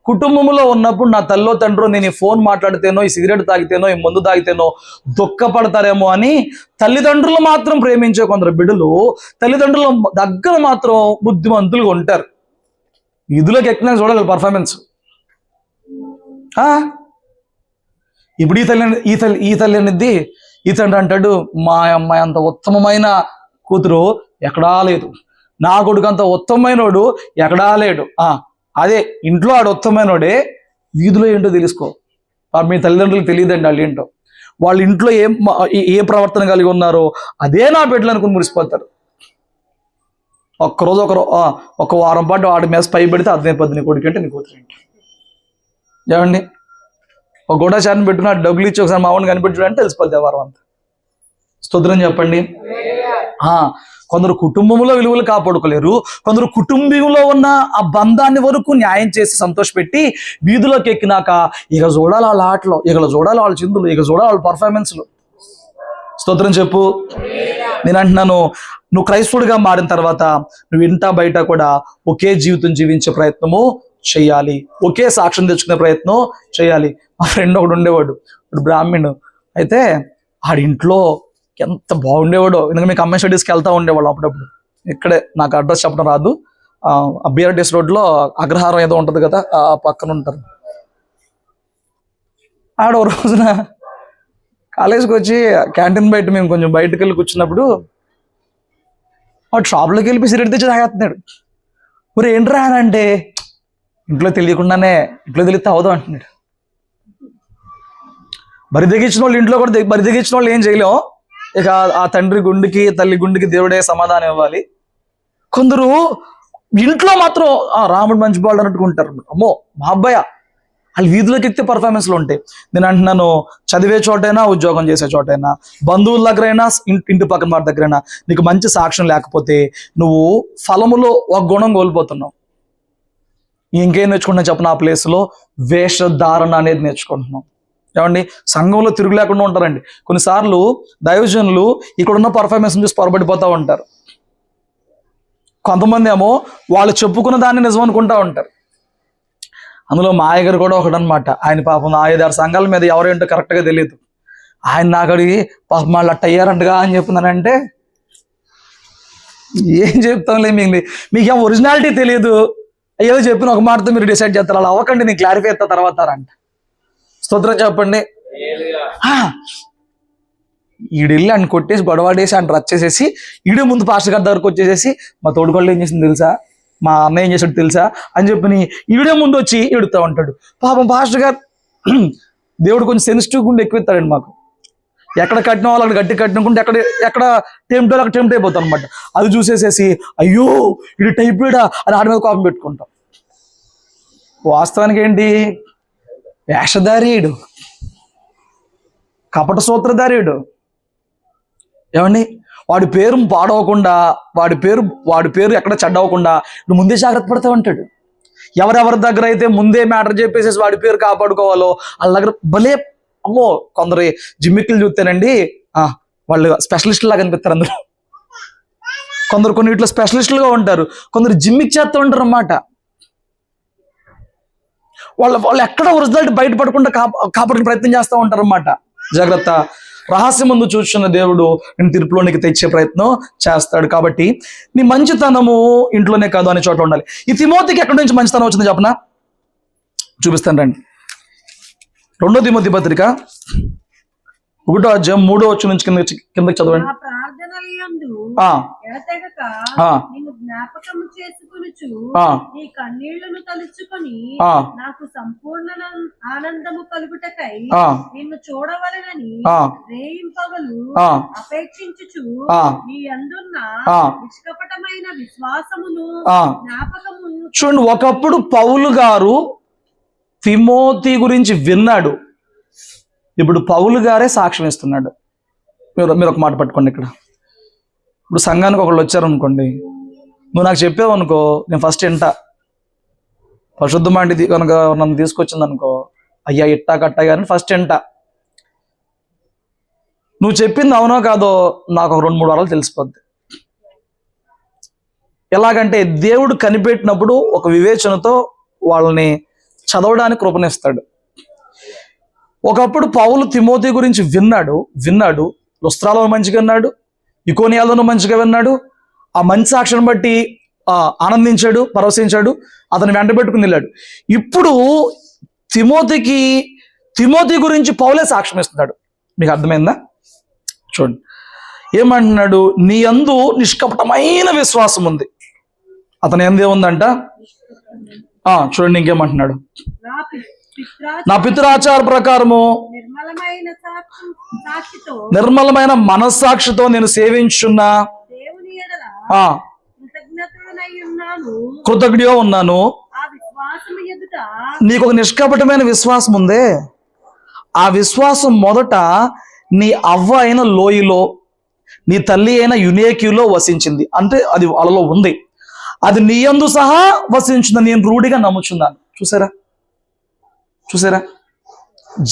కుటుంబంలో ఉన్నప్పుడు నా తల్లో తండ్రో నేను ఈ ఫోన్ మాట్లాడితేనో, ఈ సిగరెట్ తాగితేనో, ఈ మందు తాగితేనో దుఃఖపడతారేమో అని తల్లిదండ్రులు మాత్రం ప్రేమించే కొందరు బిడ్డలు తల్లిదండ్రుల దగ్గర మాత్రం బుద్ధిమంతులుగా ఉంటారు. ఇదిలోకి ఎక్కినా చూడాలి పర్ఫార్మెన్స్. ఇప్పుడు ఈ తల్లి అనేది ఇతడు అంటాడు, మా అమ్మాయి అంత ఉత్తమమైన కూతురు ఎక్కడా లేదు, నా కొడుకు అంత ఉత్తమమైనోడు ఎక్కడా లేడు. అదే ఇంట్లో ఆడు ఉత్తమమైనోడే, వీధిలో ఏంటో తెలుసుకో. మీ తల్లిదండ్రులకు తెలియదండి వాళ్ళు ఏంటో. వాళ్ళ ఇంట్లో ఏ ప్రవర్తన కలిగి ఉన్నారో అదే నా బిడ్డలు అనుకుని మురిసిపోతారు. ఒక్కరోజు ఒక వారం పాటు వాడి మీద పై పెడితే అదే పద్దు నీ కొడుకు అంటే నీ కూతురు ఏంటి. ఏమండి, ఒక గూఢచారిని పెట్టుకుని డబ్బులు ఇచ్చి ఒకసారి మామూలు కనిపెట్టాడు అంటే తెలిసిపోద్ది వారం అంతా. స్తోత్రం చెప్పండి. కొందరు కుటుంబంలో విలువలు కాపాడుకోలేరు, కొందరు కుటుంబంలో ఉన్న ఆ బంధాన్ని వరకు న్యాయం చేసి సంతోషపెట్టి వీధిలోకి ఎక్కినాక ఇక చూడాలి వాళ్ళ ఆటలు, ఇక చూడాలి వాళ్ళ చిందులు, ఇక చూడాలి వాళ్ళ పర్ఫార్మెన్స్లు. స్తోత్రం చెప్పు. నేను అంటున్నాను, నువ్వు క్రైస్తవుడిగా మారిన తర్వాత నువ్వు ఇంట బయట కూడా ఒకే జీవితం జీవించే ప్రయత్నము చేయాలి, ఒకే సాక్ష్యం తెచ్చుకునే ప్రయత్నం చేయాలి. మా ఫ్రెండ్ ఒకడు ఉండేవాడు, ఇప్పుడు బ్రాహ్మణుడు అయితే, ఆడింట్లో ఎంత బాగుండేవాడో. ఎందుకంటే మీకు అమ్మాయి స్టడీస్కి వెళ్తూ ఉండేవాళ్ళు అప్పుడప్పుడు. ఇక్కడే నాకు అడ్రస్ చెప్పడం రాదు, బిఆర్టీఎస్ రోడ్లో అగ్రహారం ఏదో ఉంటుంది కదా, ఆ పక్కన ఉంటారు. ఆడ ఓ రోజున కాలేజీకి వచ్చి క్యాంటీన్ బయట మేము కొంచెం బయటకు వెళ్ళి కూర్చున్నప్పుడు వాడు షాప్లోకి వెళ్ళి సిగరెట్ తెచ్చి తాగేస్తున్నాడు. మరి ఏంట్రా అని అంటే, ఇంట్లో తెలియకుండానే, ఇంట్లో తెలిస్తే అవదు అంటున్నాడు. బరి తెగించిన వాళ్ళు ఇంట్లో కూడా బరి తెగించిన వాళ్ళు ఏం చేయలేం. ఇక ఆ తండ్రి గుండెకి తల్లి గుండెకి దేవుడే సమాధానం ఇవ్వాలి. కొందరు ఇంట్లో మాత్రం రాముడు మంచి బాళ్ళు అన్నట్టుకుంటారు. అమ్మో మా అబ్బాయ, వాళ్ళు వీధిలోకి ఎక్కితే పర్ఫార్మెన్స్లు ఉంటాయి. నేను అంటున్నాను, చదివే చోటైనా, ఉద్యోగం చేసే చోటైనా, బంధువుల దగ్గరైనా, ఇంటి పక్కన వారి దగ్గరైనా నీకు మంచి సాక్ష్యం లేకపోతే నువ్వు ఫలములో ఒక గుణం కోల్పోతున్నావు. ఇంకేం నేర్చుకుంటున్నా చెప్పిన ఆ ప్లేస్లో వేషధారణ అనేది నేర్చుకుంటున్నాం. ఏమండి, సంఘంలో తిరుగు లేకుండా ఉంటారండి. కొన్నిసార్లు దైవజనులు ఇక్కడున్న పర్ఫార్మెన్స్ చూసి పొరబడిపోతూ ఉంటారు. కొంతమంది ఏమో వాళ్ళు చెప్పుకున్న దాన్ని నిజం అనుకుంటా ఉంటారు. అందులో మా అయ్యగారు కూడా ఒకటనమాట. ఆయన పాపం 5-6 సంఘాల మీద ఎవరేంటో కరెక్ట్గా తెలియదు. ఆయన నాకు అడిగి పాపం వాళ్ళు అట్ట అయ్యారంటగా అని చెప్తున్నానంటే, ఏం చెప్తాంలే, మీకేం ఒరిజినాలిటీ తెలియదు, ఏదో చెప్పిన ఒక మాటతో మీరు డిసైడ్ చేస్తారు. అలా అవ్వకండి, నేను క్లారిఫై అవుతా తర్వాత అంట. స్తోత్రం చెప్పండి. ఈడెళ్ళి అని కొట్టేసి గొడవాడేసి అని రచ్చేసేసి ఈడే ముందు పాస్టర్ గారి దగ్గరకు వచ్చేసేసి, మా తోడుకోళ్ళు ఏం చేసింది తెలుసా, మా అన్నయ్య ఏం చేసాడు తెలుసా అని చెప్పి ఈడే ముందు వచ్చి ఎడుతూ ఉంటాడు. పాపం పాస్టర్ గారు దేవుడు కొంచెం సెన్సిటివ్ గుండి ఎక్కువ మాకు. ఎక్కడ కట్టిన వాళ్ళు అక్కడ గట్టి కట్టినకుంటే ఎక్కడ టెంప్ట్ అక్కడ టెంప్ట్ అయిపోతాం అనమాట. అది చూసేసేసి అయ్యో ఇది టైపుడా అని ఆడి మీద కోపం పెట్టుకుంటాం. వాస్తవానికి ఏంటి, వేషధారీయుడు, కపట సూత్రధారీయుడు. ఏమండి, వాడి పేరు పాడవకుండా, వాడి పేరు ఎక్కడ చెడ్డవకుండా నువ్వు ముందే జాగ్రత్త పడతావు అంటాడు. ఎవరెవరి దగ్గర అయితే ముందే మ్యాటర్ చెప్పేసేసి వాడి పేరు కాపాడుకోవాలో వాళ్ళ దగ్గర భలే, అమ్మో కొందరు జిమ్మిక్కులు చూస్తేనండి వాళ్ళు స్పెషలిస్టులు లాగా అనిపిస్తారు. అందులో కొందరు కొన్నిట్లో స్పెషలిస్టులుగా ఉంటారు, కొందరు జిమ్మిక్ చేస్తూ ఉంటారు అన్నమాట. వాళ్ళు ఎక్కడ ఒరిజినాలిటీ బయటపడకుండా కాపాడుకునే ప్రయత్నం చేస్తూ ఉంటారు అన్నమాట. జాగ్రత్త, రహస్యం ముందు చూస్తున్న దేవుడు నేను తీర్పులోనికి తెచ్చే ప్రయత్నం చేస్తాడు. కాబట్టి నీ మంచితనము ఇంట్లోనే కాదు అనే చోట ఉండాలి. ఈ తిమోతికి ఎక్కడి నుంచి మంచితనం వచ్చింది చెప్పనా, చూపిస్తాను రండి. 2 తిమోతి పత్రిక 1వ అధ్యాయం 3వ వచనం నుంచి కిందకి చదవండి. జ్ఞాపకము చేసుకొనుచు నీ కన్నీళ్లను తలుచుకొని నాకు సంపూర్ణ ఆనందము కలుగుటకై నిన్ను చూడవలెనని రేయింపగలు అపేక్షించుచు నీ అందున్న నిష్కపటమైన విశ్వాసమును జ్ఞాపకము. చూడండి, ఒకప్పుడు పౌలు గారు తిమోతి గురించి విన్నాడు, ఇప్పుడు పౌలు గారే సాక్ష్యం ఇస్తున్నాడు. మీరు ఒక మాట పట్టుకోండి. ఇప్పుడు సంఘానికి ఒకళ్ళు వచ్చారనుకోండి, నువ్వు నాకు చెప్పావు అనుకో, నేను ఫస్ట్ వింటా. పరిశుద్ధమాంటి కనుక నన్ను తీసుకొచ్చింది అనుకో, అయ్యా ఇట్టా కట్టయ్యా అని ఫస్ట్ వింటా. నువ్వు చెప్పింది అవునో కాదో నాకు ఒక 2-3 వారాలు తెలిసిపోద్ది. ఎలాగంటే దేవుడు కనిపెట్టినప్పుడు ఒక వివేచనతో వాళ్ళని చదవడానికి కృపనిస్తాడు. ఒకప్పుడు పౌలు తిమోతి గురించి విన్నాడు, లుస్త్రాలో మంచిగా విన్నాడు, ఇకోనియాలోనూ మంచిగా విన్నాడు. ఆ మంచి సాక్ష్యం బట్టి ఆనందించాడు, పరవశించాడు, అతను వెంట పెట్టుకుని వెళ్ళాడు. ఇప్పుడు తిమోతి గురించి పౌలే సాక్ష్యం ఇస్తున్నాడు. మీకు అర్థమైందా? చూడండి ఏమంటున్నాడు, నీ యందు నిష్కపటమైన విశ్వాసం ఉంది. అతని యందు ఏముందంట? చూడండి ఇంకేమంటున్నాడు, నా పితృఆచార ప్రకారము నిర్మలమైన మనస్సాక్షితో నేను సేవించున్న కృతజ్ఞుడిగా ఉన్నాను. నీకు ఒక నిష్కపటమైన విశ్వాసం ఉందే, ఆ విశ్వాసం మొదట నీ అవ్వ అయిన లోయలో, నీ తల్లి అయిన యునేకిలో వసించింది. అంటే అది వాళ్ళలో ఉంది, అది నీ యందు సహా వసించింది నేను రూఢిగా నమ్ముచున్నాను. చూసారా?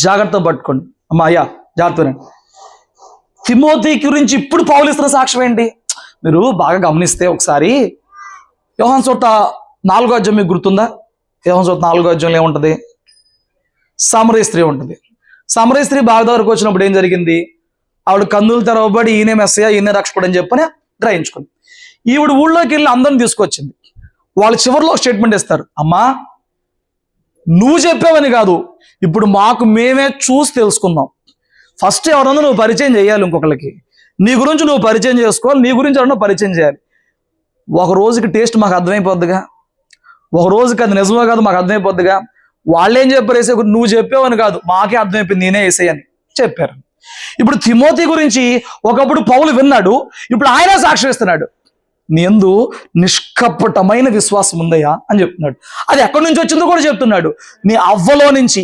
జాగ్రత్త పట్టుకోండి అమ్మా, అయ్యా జాగ్రత్త. తిమోతి గురించి ఇప్పుడు పౌలు ఇస్తున్న సాక్ష్యం ఏంటి? మీరు బాగా గమనిస్తే ఒకసారి యోహాను సువార్త 4వ అధ్యాయం మీకు గుర్తుందా? యోహాను సువార్త 4వ అధ్యాయంలో ఏముంటుంది? సమరయ స్త్రీ ఉంటుంది. సమరయ స్త్రీ బాగా దగ్గరకు వచ్చినప్పుడు ఏం జరిగింది? ఆవిడ కన్నులు తెరవబడి ఈయనే మెస్సయ్య, ఈయనే రక్షకుడు అని చెప్పని గ్రహించుకుంది. ఈవిడ ఊళ్ళోకి వెళ్ళి అందరిని తీసుకొచ్చింది. వాళ్ళు చివరిలో స్టేట్మెంట్ ఇస్తారు, అమ్మా నువ్వు చెప్పావని కాదు, ఇప్పుడు మాకు మేమే చూసి తెలుసుకున్నాం. ఫస్ట్ ఎవరన్నా నువ్వు పరిచయం చేయాలి ఇంకొకరికి, నీ గురించి నువ్వు పరిచయం చేసుకోవాలి, నీ గురించి ఎవరన్నా పరిచయం చేయాలి. ఒక రోజుకి టేస్ట్ మాకు అర్థమైపోద్దిగా, ఒక రోజుకి అది నిజమో కాదు మాకు అర్థమైపోద్దిగా. వాళ్ళేం చెప్పారు? వేసే నువ్వు చెప్పావని కాదు, మాకే అర్థమైపోయింది, నేనే వేసే అని చెప్పారు. ఇప్పుడు తిమోతి గురించి ఒకప్పుడు పౌలు విన్నాడు, ఇప్పుడు ఆయన సాక్ష్యం ఇస్తున్నాడు, నీ యందు నిష్కపటమైన విశ్వాసం ఉందయ్యా అని చెప్తున్నాడు. అది ఎక్కడి నుంచి వచ్చిందో కూడా చెప్తున్నాడు. నీ అవ్వలో నుంచి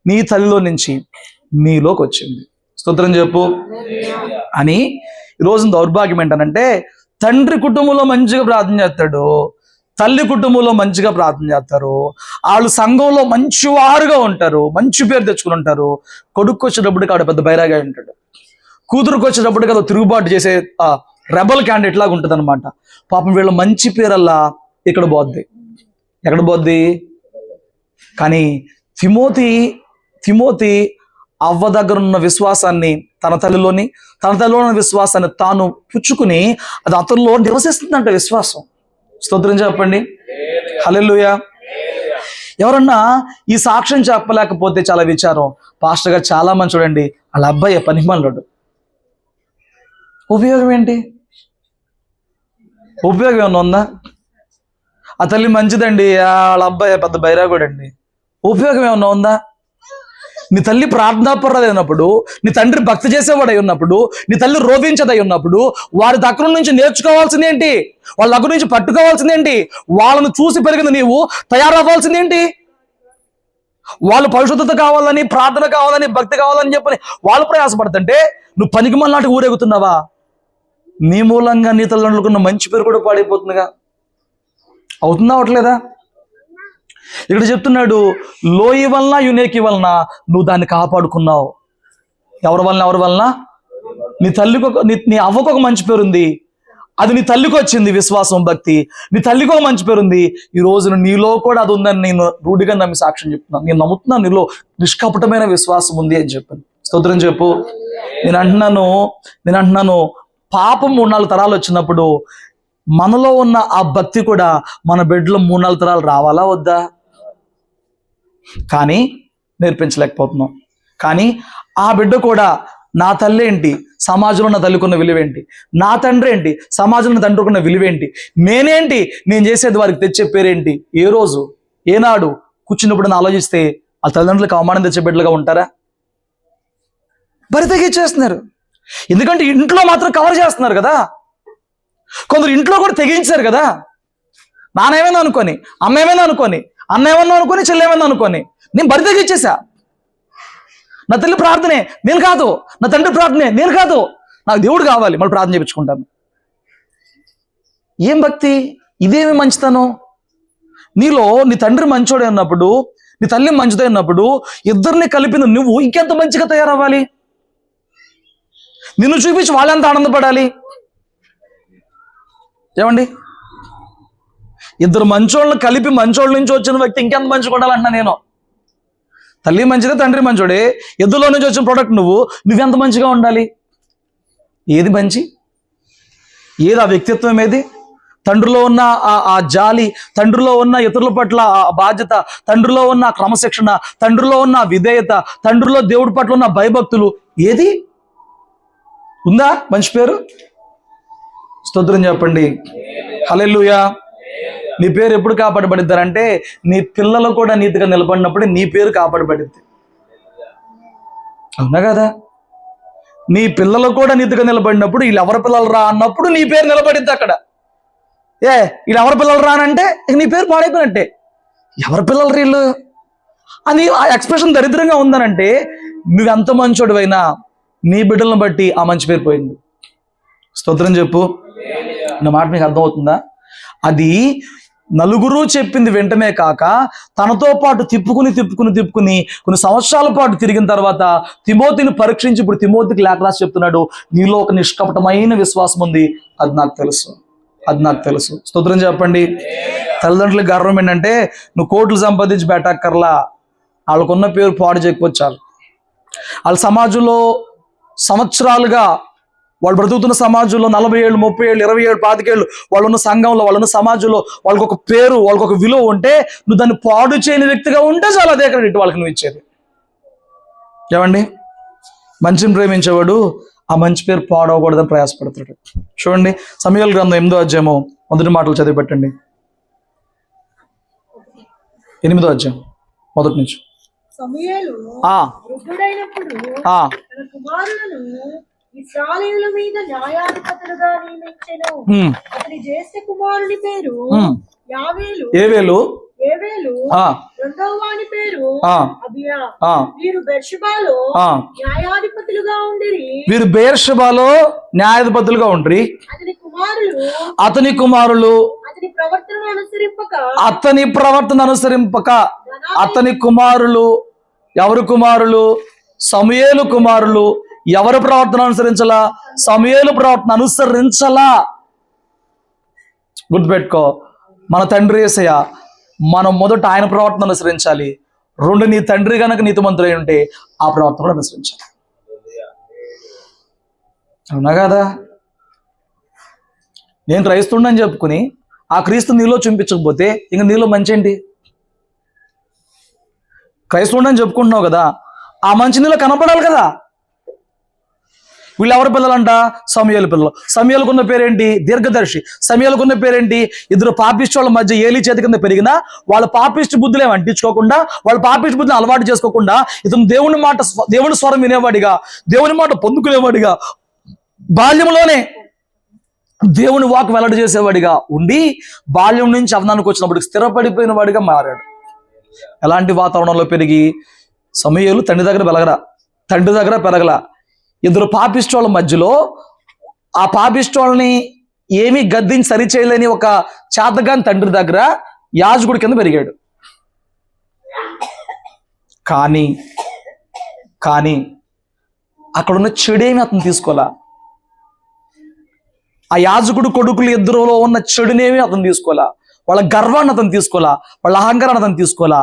నీ తల్లిలో నుంచి నీలోకి వచ్చింది. స్తోత్రం చెప్పు అని. ఈరోజు దౌర్భాగ్యం ఏంటనంటే, తండ్రి కుటుంబంలో మంచిగా ప్రార్థన చేస్తాడు, తల్లి కుటుంబంలో మంచిగా ప్రార్థన చేస్తారు, వాళ్ళు సంఘంలో మంచివారుగా ఉంటారు, మంచి పేరు తెచ్చుకుని ఉంటారు. కొడుకు వచ్చేటప్పటికి ఆడ పెద్ద బైరాగా ఉంటాడు, కూతురుకు వచ్చేటప్పటికి అదో తిరుగుబాటు చేసే రెబల్ క్యాండిడేట్ లాగా ఉంటుంది అనమాట. పాపం వీళ్ళ మంచి పేరల్లా ఇక్కడ పోద్ది. ఎక్కడ పోద్ది? కానీ తిమోతి అవ్వ దగ్గర ఉన్న విశ్వాసాన్ని, తన తల్లిలో ఉన్న విశ్వాసాన్ని తాను పుచ్చుకుని అది అతనిలో నివసిస్తుందంట విశ్వాసం. స్తోత్రం చెప్పండి, హల్లెలూయా. ఎవరన్నా ఈ సాక్ష్యం చెప్పలేకపోతే చాలా విచారం. పాస్టర్ గారు చాలా మంది చూడండి, వాళ్ళ అబ్బాయి పని మనలోడు. ఉపయోగం ఏంటి? ఉపయోగం ఏమన్నా ఉందా? ఆ తల్లి మంచిదండి, వాళ్ళ అబ్బాయి పెద్ద బైరాగుడండి, ఉపయోగం ఏమన్నా ఉందా? నీ తల్లి ప్రార్థనాపరురాలు అయినప్పుడు, నీ తండ్రి భక్తి చేసేవాడై ఉన్నప్పుడు, నీ తల్లి రోధించదై ఉన్నప్పుడు, వారి దగ్గర నుంచి నేర్చుకోవాల్సింది ఏంటి? వాళ్ళ దగ్గర నుంచి పట్టుకోవాల్సింది ఏంటి? వాళ్ళను చూసి పెరిగింది నీవు తయారవ్వాల్సింది ఏంటి? వాళ్ళు పరిశుద్ధత కావాలని, ప్రార్థన కావాలని, భక్తి కావాలని చెప్పని వాళ్ళు ప్రయాసపడుతుంటే నువ్వు పనికి మళ్ళీ ఊరేగుతున్నావా? నీ మూలంగా నీ తల్లిదండ్రులకున్న మంచి పేరు కూడా పాడైపోతుందిగా. అవుతుందా? అవట్లేదా? ఇక్కడ చెప్తున్నాడు, లోయ వలన యునేకి వలన నువ్వు దాన్ని కాపాడుకున్నావు. ఎవరి వలన? నీ తల్లికి నీ అవ్వకు ఒక మంచి పేరుంది, అది నీ తల్లికి వచ్చింది విశ్వాసం, భక్తి. నీ తల్లికి ఒక మంచి పేరుంది, ఈ రోజున నీలో కూడా అది ఉందని నేను రూఢిగా నమ్మి సాక్ష్యం చెప్తున్నాను. నేను నమ్ముతున్నాను నీలో నిష్కపటమైన విశ్వాసం ఉంది అని చెప్పాను. స్తోత్రం చెప్పు. నేను అంటున్నాను పాపం 3-4 తరాలు వచ్చినప్పుడు మనలో ఉన్న ఆ భక్తి కూడా మన బిడ్డలో 3-4 తరాలు రావాలా వద్దా? కానీ నేర్పించలేకపోతున్నాం. కానీ ఆ బిడ్డ కూడా నా తల్లి ఏంటి, సమాజంలో నా తల్లికున్న విలువేంటి, నా తండ్రి ఏంటి, సమాజంలో నా తండ్రికున్న విలువేంటి, నేనేంటి, నేను చేసేది వారికి తెచ్చే పేరేంటి, ఏ రోజు ఏనాడు కూర్చున్నప్పుడు ఆలోచిస్తే ఆ తల్లిదండ్రులకు అవమానం తెచ్చే బిడ్డలుగా ఉంటారా? బరి తెగించేస్తున్నారు. ఎందుకంటే ఇంట్లో మాత్రం కవర్ చేస్తున్నారు కదా. కొందరు ఇంట్లో కూడా తెగించారు కదా. నానేమైనా అనుకొని, అమ్మ ఏమైనా అనుకొని, అన్న ఏమన్నా అనుకొని, చెల్లి ఏమైనా అనుకొని నేను బరి తెగించేసా. నా తల్లి ప్రార్థనే నేను కాదు, నా తండ్రి ప్రార్థనే నేను కాదు, నాకు దేవుడు కావాలి, మళ్ళీ ప్రార్థన చేయించుకుంటాను. ఏం భక్తి? ఇదేమి మంచితనం? నీలో నీ తండ్రి మంచోడే ఉన్నప్పుడు, నీ తల్లి మంచిదే ఉన్నప్పుడు, ఇద్దరిని కలిపిన నువ్వు ఇంకెంత మంచిగా తయారవ్వాలి? నిన్ను చూపించి వాళ్ళెంత ఆనందపడాలి? ఏమండి? ఇద్దరు మంచోళ్ళని కలిపి మంచోళ్ళ నుంచి వచ్చిన వ్యక్తి ఇంకెంత మంచిగా ఉండాలంటున్నా నేను. తల్లి మంచిదే, తండ్రి మంచోడే, ఇద్దరిలో నుంచి వచ్చిన ప్రోడక్ట్ నువ్వెంత మంచిగా ఉండాలి? ఏది మంచి? ఏది ఆ వ్యక్తిత్వం? ఏది? తండ్రిలో ఉన్న ఆ జాలి, తండ్రిలో ఉన్న ఇతరుల పట్ల ఆ బాధ్యత, తండ్రిలో ఉన్న క్రమశిక్షణ, తండ్రిలో ఉన్న విధేయత, తండ్రిలో దేవుడి పట్ల ఉన్న భయభక్తులు, ఏది? ఉందా మంచి పేరు? స్తోత్రం చెప్పండి. హల్లెలూయా. నీ పేరు ఎప్పుడు కాపాడబడిద్దారంటే నీ పిల్లలు కూడా నీతిగా నిలబడినప్పుడే నీ పేరు కాపాడబడిద్ది. అవునా కదా? నీ పిల్లలు కూడా నీతిగా నిలబడినప్పుడు వీళ్ళు ఎవరి పిల్లలు రా అన్నప్పుడు నీ పేరు నిలబడిద్ది అక్కడ. వీళ్ళు ఎవరి పిల్లలు రానంటే నీ పేరు పాడైపోయినట్టే. ఎవరి పిల్లలు వీళ్ళు అని ఆ ఎక్స్ప్రెషన్ దరిద్రంగా ఉందనంటే నువ్వెంత మంచోడివైనా నీ బిడ్డలను బట్టి ఆ మంచి పేరు పోయింది. స్తోత్రం చెప్పు. నా మాట మీకు అర్థమవుతుందా? అది నలుగురు చెప్పింది వెంటనే కాక తనతో పాటు తిప్పుకుని కొన్ని సంవత్సరాల పాటు తిరిగిన తర్వాత తిమోతిని పరీక్షించి ఇప్పుడు తిమోతికి లేఖ రాసి చెప్తున్నాడు, నీలో ఒక నిష్కపటమైన విశ్వాసం ఉంది, అది నాకు తెలుసు. స్తోత్రం చెప్పండి. తల్లిదండ్రులకు గర్వం ఏంటంటే నువ్వు కోట్లు సంపాదించి బెటక్కర్లా, వాళ్ళకున్న పేరు పాడు చేయకపోవచ్చు. వాళ్ళ సమాజంలో సంవత్సరాలుగా వాళ్ళు బ్రతుకుతున్న సమాజంలో 40 ఏళ్ళు 30 ఏళ్ళు 20 ఏళ్ళు 25 ఏళ్ళు వాళ్ళున్న సంఘంలో వాళ్ళున్న సమాజంలో వాళ్ళకి ఒక పేరు, వాళ్ళకి ఒక విలువ ఉంటే నువ్వు దాన్ని పాడు చేయని వ్యక్తిగా ఉంటే చాలా అదే క్రెడిట్ వాళ్ళకి నువ్వు ఇచ్చేది. ఏమండి? మంచిని ప్రేమించేవాడు ఆ మంచి పేరు పాడవకూడదని ప్రయాసపడతాడు. చూడండి సమూయేలు గ్రంథం 8వ అధ్యాయము మొదటి మాటలు చదివి పెట్టండి. 8వ అధ్యాయం మొదటి నుంచి. సమూయేలు వృద్ధుడైనప్పుడు తన కుమారులను ఇశ్రాయేలు మీద న్యాయాధిపతులుగా నియమించెను. అతని జ్యేష్ఠ కుమారుని పేరు ఏవేలు, రెండవ వాని పేరు అబియా. వీరు బెర్షెబాలో న్యాయాధిపతులుగా ఉండిరి. అతని కుమారులు అతని ప్రవర్తన అనుసరింపక అతని కుమారులు ఎవరు కుమారులు? సమూయేలు కుమారులు ఎవరు ప్రవర్తన అనుసరించాలా? సమూయేలు ప్రవర్తన అనుసరించాలా. గుర్తుపెట్టుకో, మన తండ్రి యేసయ్య, మనం మొదట ఆయన ప్రవర్తన అనుసరించాలి. 2 నీ తండ్రి కనుక నీతిమంతుడై ఉంటే ఆ ప్రవర్తన కూడా అనుసరించాలి. అవునా కదా? నేను క్రైస్తవుడని చెప్పుకుని ఆ క్రీస్తు నీలో చూపించకపోతే ఇంక నీలో మంచి ఏంటి? క్రైస్తవుడని చెప్పుకుంటున్నావు కదా, ఆ మంచి నీలో కనపడాలి కదా. వీళ్ళు ఎవరి పిల్లలంట? సమూయేలు పిల్లలు. సమూయేలుకున్న పేరేంటి? దీర్ఘదర్శి. సమూయేలుకున్న పేరేంటి? 2 పాపిష్టి మధ్య ఏలి చేతి కింద పెరిగినా వాళ్ళ పాపిష్టి బుద్ధులు ఏమి అంటించుకోకుండా, వాళ్ళ పాపిష్టి బుద్ధులు అలవాటు చేసుకోకుండా ఇతను దేవుని స్వరం వినేవాడిగా, దేవుని మాట పొందుకునేవాడిగా, బాల్యంలోనే దేవుని వాక్ వెల్లడి చేసేవాడిగా ఉండి బాల్యం నుంచి అవనానికి వచ్చినప్పుడు స్థిరపడిపోయిన వాడిగా మారాడు. ఎలాంటి వాతావరణంలో పెరిగి? సమూయేలు తండ్రి దగ్గర పెరగల. 2 పాపిష్టోళ్ళ మధ్యలో ఆ పాపిష్టోళ్ళని ఏమీ గద్దించి సరిచేయలేని ఒక చేతగాని తండ్రి దగ్గర యాజకుడి కింద పెరిగాడు. కానీ అక్కడున్న చెడేమి అతను తీసుకోవాలా. ఆ యాజకుడు కొడుకులు 2లో ఉన్న చెడునేమి అతను తీసుకోవాలా. వాళ్ళ గర్వాన్ని అతను తీసుకోవాలా, వాళ్ళ అహంకారాన్ని అతను తీసుకోవాలా.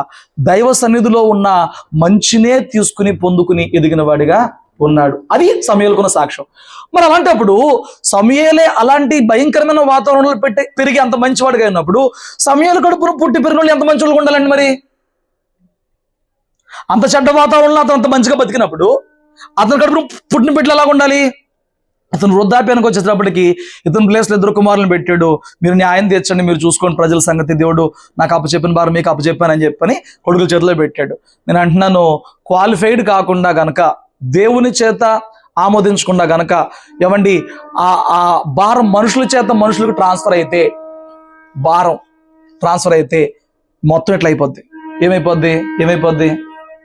దైవ సన్నిధిలో ఉన్న మంచినే తీసుకుని పొందుకుని ఎదిగిన వాడిగా ఉన్నాడు. అది సమూయేలుకున్న సాక్ష్యం. మరి అలాంటప్పుడు సమూయేలే అలాంటి భయంకరమైన వాతావరణంలో పెరిగి అంత మంచివాడిగా ఉన్నప్పుడు సమూయేలు కడుపును పుట్టి పెరిగిన వాళ్ళు ఎంత మంచి వాళ్ళు ఉండాలండి? మరి అంత చెడ్డ వాతావరణంలో అతను అంత మంచిగా బతికినప్పుడు అతని కడుపును పుట్టిన బిడ్డలు ఎలాగ ఉండాలి? అతను వృద్ధాప్యానికి వచ్చేటప్పటికి ఇతను ప్లేస్లో 2 కుమారులను పెట్టాడు. మీరు న్యాయం తీర్చండి, మీరు చూసుకోండి ప్రజల సంగతి, దేవుడు నాకు అప్పచెప్పిన భారం మీకు అప్పచెప్పానని చెప్పని కొడుకుల చేతిలో పెట్టాడు. నేను అంటున్నాను, క్వాలిఫైడ్ కాకుండా గనక, దేవుని చేత ఆమోదించకుండా గనక ఏమండి ఆ భారం మనుషులకు ట్రాన్స్ఫర్ అయితే మొత్తం ఎట్లా అయిపోద్ది? ఏమైపోద్ది?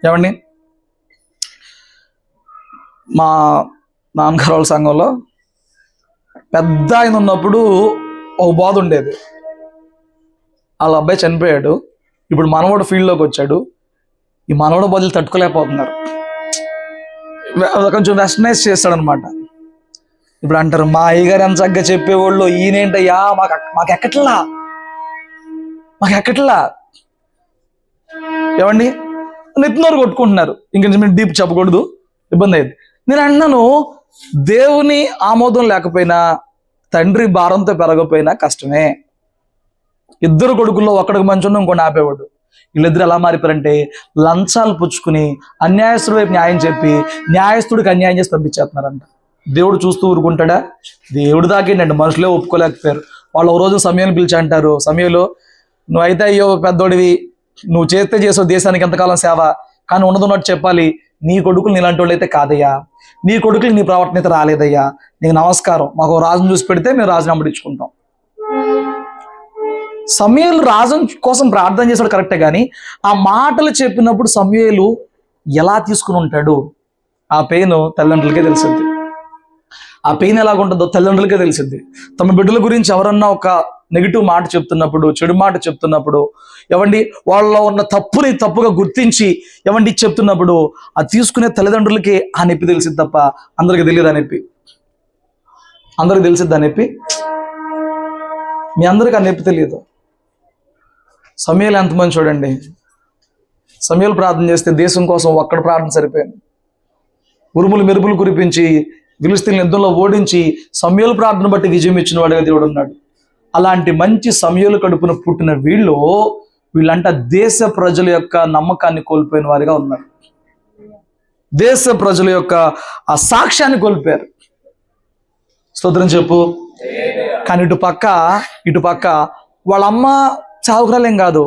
ఏమండి, మా నాన్నగారు వాళ్ళ సంఘంలో పెద్ద ఆయన ఉన్నప్పుడు ఒక బాధ ఉండేది. వాళ్ళ అబ్బాయి చనిపోయాడు, ఇప్పుడు మనవడు ఫీల్డ్లోకి వచ్చాడు. ఈ మనవడు బదులు తట్టుకోలేకపోతున్నారు. కొంచెం వెస్టర్నైజ్ చేస్తాడనమాట. ఇప్పుడు అంటారు, మా అయ్యగారు ఎంత చక్కగా చెప్పేవాళ్ళు, ఈయనేంటయ్యా మాకు ఎక్కట్లా ఏమండి, నెత్తినోరు కొట్టుకుంటున్నారు. ఇంకొంచెం డీప్ చెప్పకూడదు, ఇబ్బంది అయింది. నేను అంటున్నాను, దేవుని ఆమోదం లేకపోయినా, తండ్రి భారంతో పెరగకపోయినా కష్టమే. 2 కొడుకుల్లో ఒకడికి మంచి ఇంకొని ఆపేవాడు. వీళ్ళిద్దరు ఎలా మారిపోయారంటే లంచాలు పుచ్చుకుని అన్యాయస్తుడి వైపు న్యాయం చెప్పి న్యాయస్తుడికి అన్యాయం చేసి పంపించేస్తున్నారంట. దేవుడు చూస్తూ ఊరుకుంటాడా? దేవుడు దాకేంటండి, మనుషులే ఒప్పుకోలేకపోయారు. వాళ్ళు ఒక రోజు సమయాన్ని పిలిచి అంటారు, సమయంలో నువ్వైతే అయ్యో పెద్దోడివి, నువ్వు చేసావు దేశానికి ఎంతకాలం సేవ, కానీ ఉన్నదన్నట్టు చెప్పాలి, నీ కొడుకులు నీలాంటి వాళ్ళు అయితే కాదయ్యా, నీ కొడుకులు నీ ప్రవర్తన అయితే రాలేదయ్యా, నీకు నమస్కారం, మాకు రాజును చూసి పెడితే మేము రాజుని అమ్మడించుకుంటాం. సమూయేలు రాజు కోసం ప్రార్థన చేశాడు కరెక్టే, కానీ ఆ మాటలు చెప్పినప్పుడు సమూయేలు ఎలా తీసుకుని ఉంటాడు, ఆ పెయిన్ తల్లిదండ్రులకే తెలిసింది. ఆ పెయిన్ ఎలాగుంటుందో తల్లిదండ్రులకే తెలిసింది. తమ బిడ్డల గురించి ఎవరన్నా ఒక నెగిటివ్ మాట చెప్తున్నప్పుడు, చెడు మాట చెప్తున్నప్పుడు, ఎవండి వాళ్ళలో ఉన్న తప్పుని తప్పుగా గుర్తించి ఎవండి చెప్తున్నప్పుడు, అది తీసుకునే తల్లిదండ్రులకి ఆ నొప్పి తెలిసింది తప్ప అందరికి తెలియదు. ఆ నొప్పి అందరికి తెలిసిద్ది. ఆ నొప్పి మీ అందరికి ఆ నొప్పి తెలియదు. సమూయేలు ఎంతమంది చూడండి, సమూయేలు ప్రార్థన చేస్తే దేశం కోసం ఒక్కడ ప్రార్థన సరిపోయింది. ఉరుములు మెరుపులు కురిపించి ఫిలిష్తీయులను యుద్ధంలో ఓడించి సమూయేలు ప్రార్థన బట్టి విజయం ఇచ్చిన వాడిగా దేవుడు ఉన్నాడు. అలాంటి మంచి సమూయేలు కడుపున పుట్టిన వీళ్ళంట దేశ ప్రజల యొక్క నమ్మకాన్ని కోల్పోయిన వారిగా ఉన్నారు. దేశ ప్రజల యొక్క ఆ సాక్ష్యాన్ని కోల్పోయారు. స్తోత్రం చెప్పు. కానీ ఇటుపక్క వాళ్ళ అమ్మ సేవకురాలేం కాదు,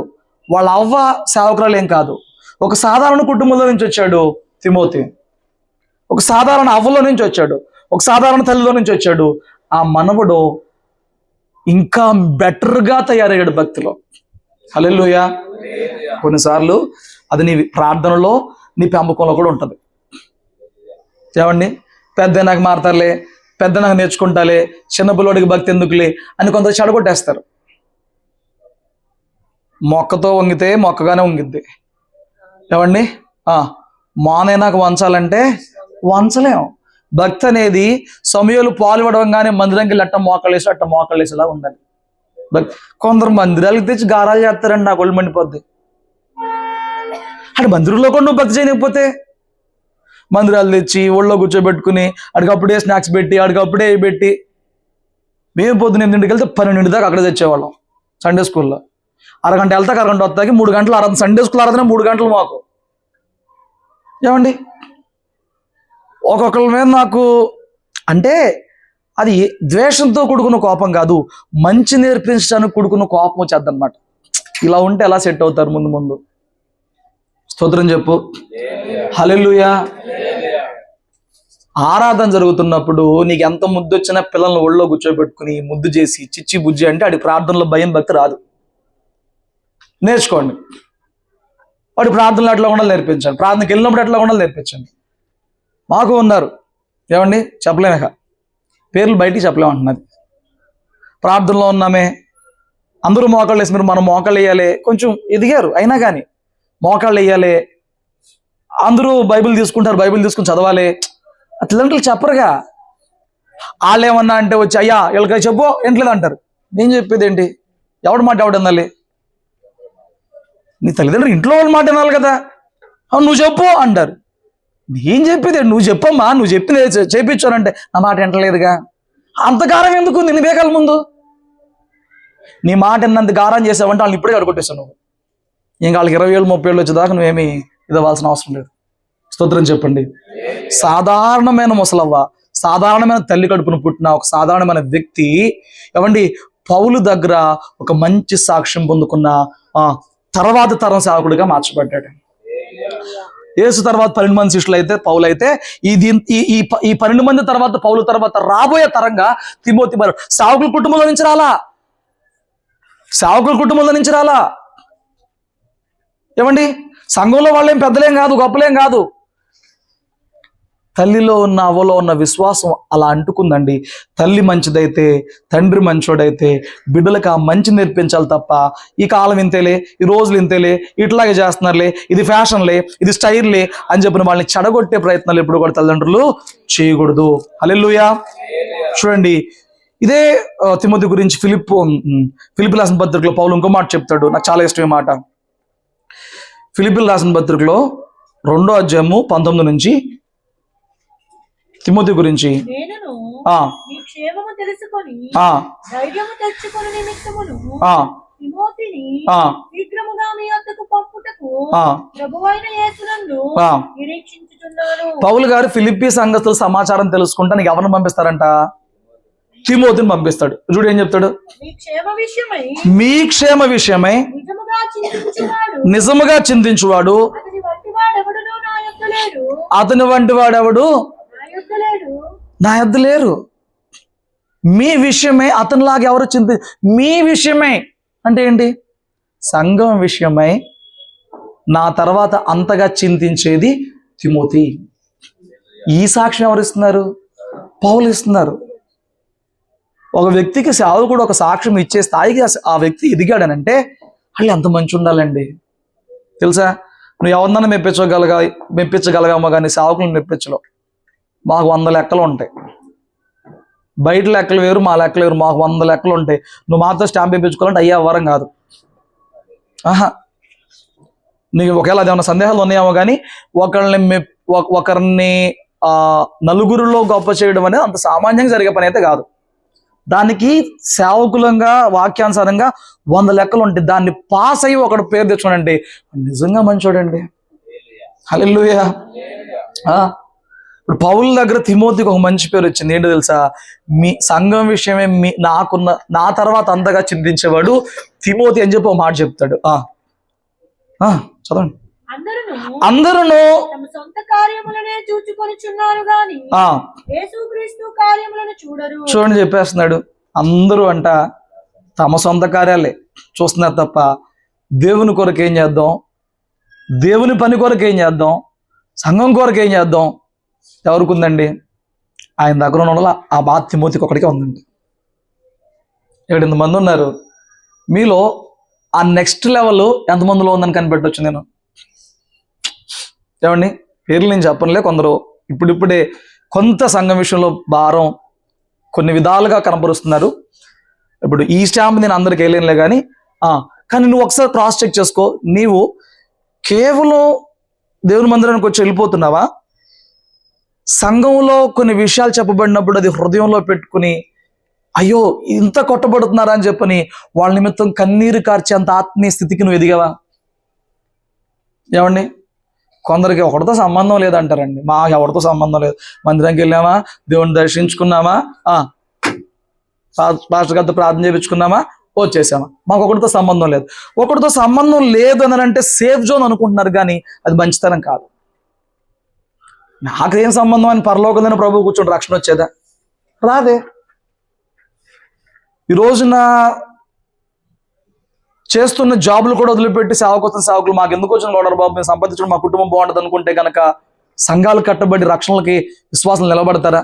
వాళ్ళ అవ్వ సేవకురాలేం కాదు. ఒక సాధారణ కుటుంబంలో నుంచి వచ్చాడు తిమోతి, ఒక సాధారణ అవ్వలో నుంచి వచ్చాడు, ఒక సాధారణ తల్లిలో నుంచి వచ్చాడు. ఆ మనవడు ఇంకా బెటర్గా తయారయ్యాడు భక్తిలో. హల్లెలూయా. కొన్నిసార్లు అది నీ ప్రార్థనలో, నీ పెంపకంలో కూడా ఉంటుంది. ఏమండి, పెద్ద నాకు మారతారులే, పెద్ద నాకు నేర్చుకుంటాలే, చిన్న పిల్లోడికి భక్తి ఎందుకులే అని కొంత చెడగొట్టేస్తారు. మొక్కతో వంగితే మొక్కగానే వంగిద్ది. ఏమండి, మానే నాకు వంచాలంటే వంచలేం. భక్తి అనేది సమూయేలు పాలు పడవంగానే మందిరానికి వెళ్ళి అట్ట మోకాళ్ళేసేలా ఉండాలి. కొందరు మందిరాలకు తెచ్చి గారాలు చేస్తారండి, నాకు ఒళ్ళు మండిపోద్ది. అంటే మందిరంలో కూడా నువ్వు భక్తి చేయకపోతే, మందిరాలు తెచ్చి ఒళ్ళో కూర్చోబెట్టుకుని అడిగప్పుడే స్నాక్స్ పెట్టి అడిగప్పుడే పెట్టి, మేము పొద్దున 8 వెళ్తే 12 దాకా అక్కడ తెచ్చేవాళ్ళం. సండే స్కూల్లో అరగంట వెళ్తాక అరగంట వస్తాకి 3 గంటలు ఆరాధన. సండే స్కూల్ ఆరాధన 3 గంటలు మాకు. ఏమండి, ఒక్కొక్కరి మీద నాకు అంటే అది ద్వేషంతో కూడుకున్న కోపం కాదు, మంచి నేర్పించడానికి కూడుకున్న కోపం వచ్చేద్దన్నమాట. ఇలా ఉంటే ఎలా సెట్ అవుతారు ముందు? స్తోత్రం చెప్పు. హల్లెలూయా. ఆరాధన జరుగుతున్నప్పుడు నీకు ఎంత ముద్దు వచ్చినా పిల్లల్ని ఒళ్ళో కూర్చోబెట్టుకుని ముద్దు చేసి చిచ్చి బుజ్జి అంటే ఆడి ప్రార్థనలో భయం భక్తి రాదు. నేర్చుకోండి. వాడి ప్రార్థనలు ఎట్లా ఉండాలి నేర్పించండి, ప్రార్థనకి వెళ్ళినప్పుడు ఎట్లా ఉండాలి నేర్పించండి. మాకు ఉన్నారు, ఏమండి చెప్పలేక పేర్లు బయటికి చెప్పలేమంటున్నది. ప్రార్థనలో ఉన్నామే, అందరూ మోకాళ్ళు వేసి మనం మోకాళ్ళు వేయాలి, కొంచెం ఎదిగారు అయినా కానీ మోకాళ్ళు వేయాలి, అందరూ బైబిల్ తీసుకుంటారు, బైబిల్ తీసుకుని చదవాలి. తల్లిదండ్రులు చెప్పరుగా. వాళ్ళు ఏమన్నా అంటే వచ్చి అయ్యా వీళ్ళకి చెప్పు ఏంట్లేదు అంటారు. నేను చెప్పేది ఏంటి, ఎవడి మాట ఎవడు వినాలి? నీ తల్లిదండ్రులు ఇంట్లో వాళ్ళ మాట వినాలి కదా. నువ్వు చెప్పు అంటారు. నేను చెప్పేది నువ్వు చెప్పమ్మా, నువ్వు చెప్పి చేయించానంటే నా మాట వింటలేదుగా. అంత గారం ఎందుకు నిన్ను బేకాల ముందు? నీ మాట విన్నంత గారం చేసావంటే వాళ్ళని ఇప్పుడే అడుగుట్టేసావు నువ్వు. ఇంకా వాళ్ళకి 20 ఏళ్ళు 30 ఏళ్ళు వచ్చేదాకా నువ్వేమీ ఇవ్వాల్సిన అవసరం లేదు. స్తోత్రం చెప్పండి. సాధారణమైన ముసలవ్వ, సాధారణమైన తల్లి కడుపున పుట్టిన ఒక సాధారణమైన వ్యక్తి ఏమండి పౌలు దగ్గర ఒక మంచి సాక్ష్యం పొందుకున్న తర్వాత తరం సేవకుడిగా మార్చబడ్డాడు. యేసు తర్వాత 12 మంది శిష్యులు అయితే పౌలు అయితే ఈ 12 మంది తర్వాత పౌలు తర్వాత రాబోయే తరంగా తిమోతి మరి సేవకుల కుటుంబంలో నుంచి రాలా. ఏమండి, సంఘంలో వాళ్ళేం పెద్దలేం కాదు, గొప్పలేం కాదు. తల్లిలో ఉన్న అవ్వలో ఉన్న విశ్వాసం అలా అంటుకుందండి. తల్లి మంచిదైతే, తండ్రి మంచోడైతే బిడ్డలకు ఆ మంచి నేర్పించాలి తప్ప ఈ కాలం ఇంతేలే, ఈ రోజులు ఇంతేలే, ఇట్లాగే చేస్తున్నారులే, ఇది ఫ్యాషన్లే, ఇది స్టైల్లే అని చెప్పిన వాళ్ళని చెడగొట్టే ప్రయత్నాలు ఎప్పుడు కూడా తల్లిదండ్రులు చేయకూడదు. హల్లెలూయా. చూడండి, ఇదే తిమోతి గురించి ఫిలిప్పీ రాసిన పత్రికలో పౌలు ఇంకో మాట చెప్తాడు, నాకు చాలా ఇష్టమైన మాట. ఫిలిప్పీ రాసిన పత్రికలో 2వ అధ్యాయము 19 నుంచి తిమోతి గురించి పంపుచున్నాను. పౌలు గారు ఫిలిప్పీ సంఘస్థుల సమాచారం తెలుసుకుంటానికి ఎవరిని పంపిస్తారంట? తిమోతిని పంపిస్తాడు. చూడు ఏం చెప్తాడు, మీ క్షేమ విషయమై మీ క్షేమ విషయమై నిజముగా చింతించువాడు అతని అతని వంటి వాడెవడు నా యొద్ద లేడు. నా యొద్ద లేరు. మీ విషయమై అతనిలాగా ఎవరు మీ విషయమై అంటే ఏంటి? సంఘం విషయమై నా తర్వాత అంతగా చింతించేది తిమోతి. ఈ సాక్ష్యం ఎవరు ఇస్తున్నారు? పౌలు ఇస్తున్నారు. ఒక వ్యక్తికి సేవకుడు ఒక సాక్ష్యం ఇచ్చే స్థాయికి ఆ వ్యక్తి ఎదిగాడనంటే వాళ్ళు ఎంత మంచి ఉండాలండి తెలుసా? నువ్వు ఎవరినైనా మెప్పించగలగామో కానీ సేవకులను మెప్పించలేవు. మాకు 100 లెక్కలు ఉంటాయి. బయట లెక్కలు వేరు, మా లెక్కలు వేరు. మాకు 100 లెక్కలు ఉంటాయి. నువ్వు మాతో స్టాంప్ వేయించుకోవాలంటే అయ్యే వరం కాదు. ఆహా, నీకు ఒకవేళ అదేమన్నా సందేహాలు ఉన్నాయేమో కానీ ఒకరిని నలుగురిలో గొప్ప చేయడం అనేది అంత సామాన్యంగా జరిగే పని అయితే కాదు. దానికి సేవకులంగా వాక్యానుసారంగా 100 లెక్కలు ఉంటాయి. దాన్ని పాస్ అయ్యి ఒకడు పేరు తెచ్చుకోనండి నిజంగా మంచోడండి. హల్లెలూయా. ఇప్పుడు పౌలు దగ్గర తిమోతికి ఒక మంచి పేరు వచ్చింది. ఏంటో తెలుసా? మీ సంఘం విషయమే నా తర్వాత అంతగా చింతించేవాడు తిమోతి అని చెప్పి ఒక మాట చెప్తాడు. చదవండి. అందరూ తమ సొంత కార్యములనే చూచుకొనుచున్నారు గాని యేసుక్రీస్తు కార్యములను చూడరు. చూడండి చెప్పేస్తున్నాడు. అందరూ అంట తమ సొంత కార్యాలే చూస్తున్నారు తప్ప దేవుని కొరకు ఏం చేద్దాం, దేవుని పని కొరకు ఏం చేద్దాం, సంఘం కొరకు ఏం చేద్దాం ఎవరికి ఉందండి? ఆయన దగ్గర ఉన్న వాళ్ళ ఆ బాధ తిమోతికి ఒకటికే ఉందండి. ఇక్కడ 8 మంది ఉన్నారు. మీలో ఆ నెక్స్ట్ లెవెల్ ఎంతమందిలో ఉందని కనిపెట్టవచ్చు నేను. ఏమండి, పేర్లు నేను చెప్పనులే. కొందరు ఇప్పుడిప్పుడే కొంత సంఘం విషయంలో భారం కొన్ని విధాలుగా కనపరుస్తున్నారు. ఇప్పుడు ఈ స్టాంప్ నేను అందరికి వేయలేనులే కానీ నువ్వు ఒకసారి క్రాస్ చెక్ చేసుకో. నీవు కేవలం దేవుని మందిరానికి వచ్చి వెళ్ళిపోతున్నావా? సంఘంలో కొన్ని విషయాలు చెప్పబడినప్పుడు అది హృదయంలో పెట్టుకుని అయ్యో ఇంత కొట్టబడుతున్నారా అని చెప్పని వాళ్ళ నిమిత్తం కన్నీరు కార్చేంత ఆత్మీయ స్థితికి నువ్వు ఎదిగావా? ఏమండి, కొందరికి ఒకటితో సంబంధం లేదంటారండి. మాకు ఎవరితో సంబంధం లేదు. మందిరానికి వెళ్ళామా, దేవుని దర్శించుకున్నామా, పాస్టర్ గారితో ప్రార్థన చేయించుకున్నామా, వచ్చేసామా, మాకు ఒకటితో సంబంధం లేదు. ఒకటితో సంబంధం లేదు అని అంటే సేఫ్ జోన్ అనుకుంటున్నారు కానీ అది మంచితనం కాదు. నాకేం సంబంధం అని పరలోకంలో ప్రభు కూర్చొని రక్షణ వచ్చేదా? రాదే. ఈ రోజున చేస్తున్న జాబులు కూడా వదిలిపెట్టి సేవకు సేవకులు మాకు ఎందుకు వచ్చిన గొడవ బాబు, మేము సంపాదించడం మా కుటుంబం బాగుంటుంది అనుకుంటే కనుక సంఘాలు కట్టబడి రక్షణలకి విశ్వాసం నిలబడతారా?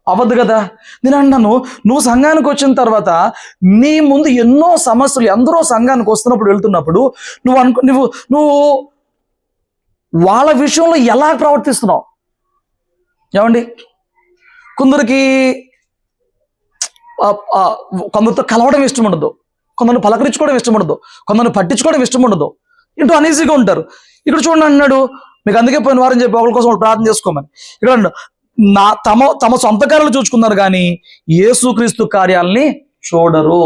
అవ్వదు కదా. నేను అన్నాను, నువ్వు సంఘానికి వచ్చిన తర్వాత నీ ముందు ఎన్నో సమస్యలు, ఎందరో సంఘానికి వస్తున్నప్పుడు వెళ్తున్నప్పుడు నువ్వు వాళ్ళ విషయంలో ఎలా ప్రవర్తిస్తున్నావు? ఏమండి, కొందరికి కొందరితో కలవడం ఇష్టం ఉండదు, కొందరిని పలకరించుకోవడం ఇష్టం ఉండదు, కొందరిని పట్టించుకోవడం ఇష్టం ఉండదు. ఇంటూ అనీజీగా ఉంటారు. ఇక్కడ చూడండి అన్నాడు, మీకు అందుకే పోయిన వారం చెప్పి ఒకరి కోసం ప్రార్థన చేసుకోమని. ఇక్కడ తమ సొంత కార్యాలు చూసుకున్నారు కానీ యేసుక్రీస్తు కార్యాలని చూడరు.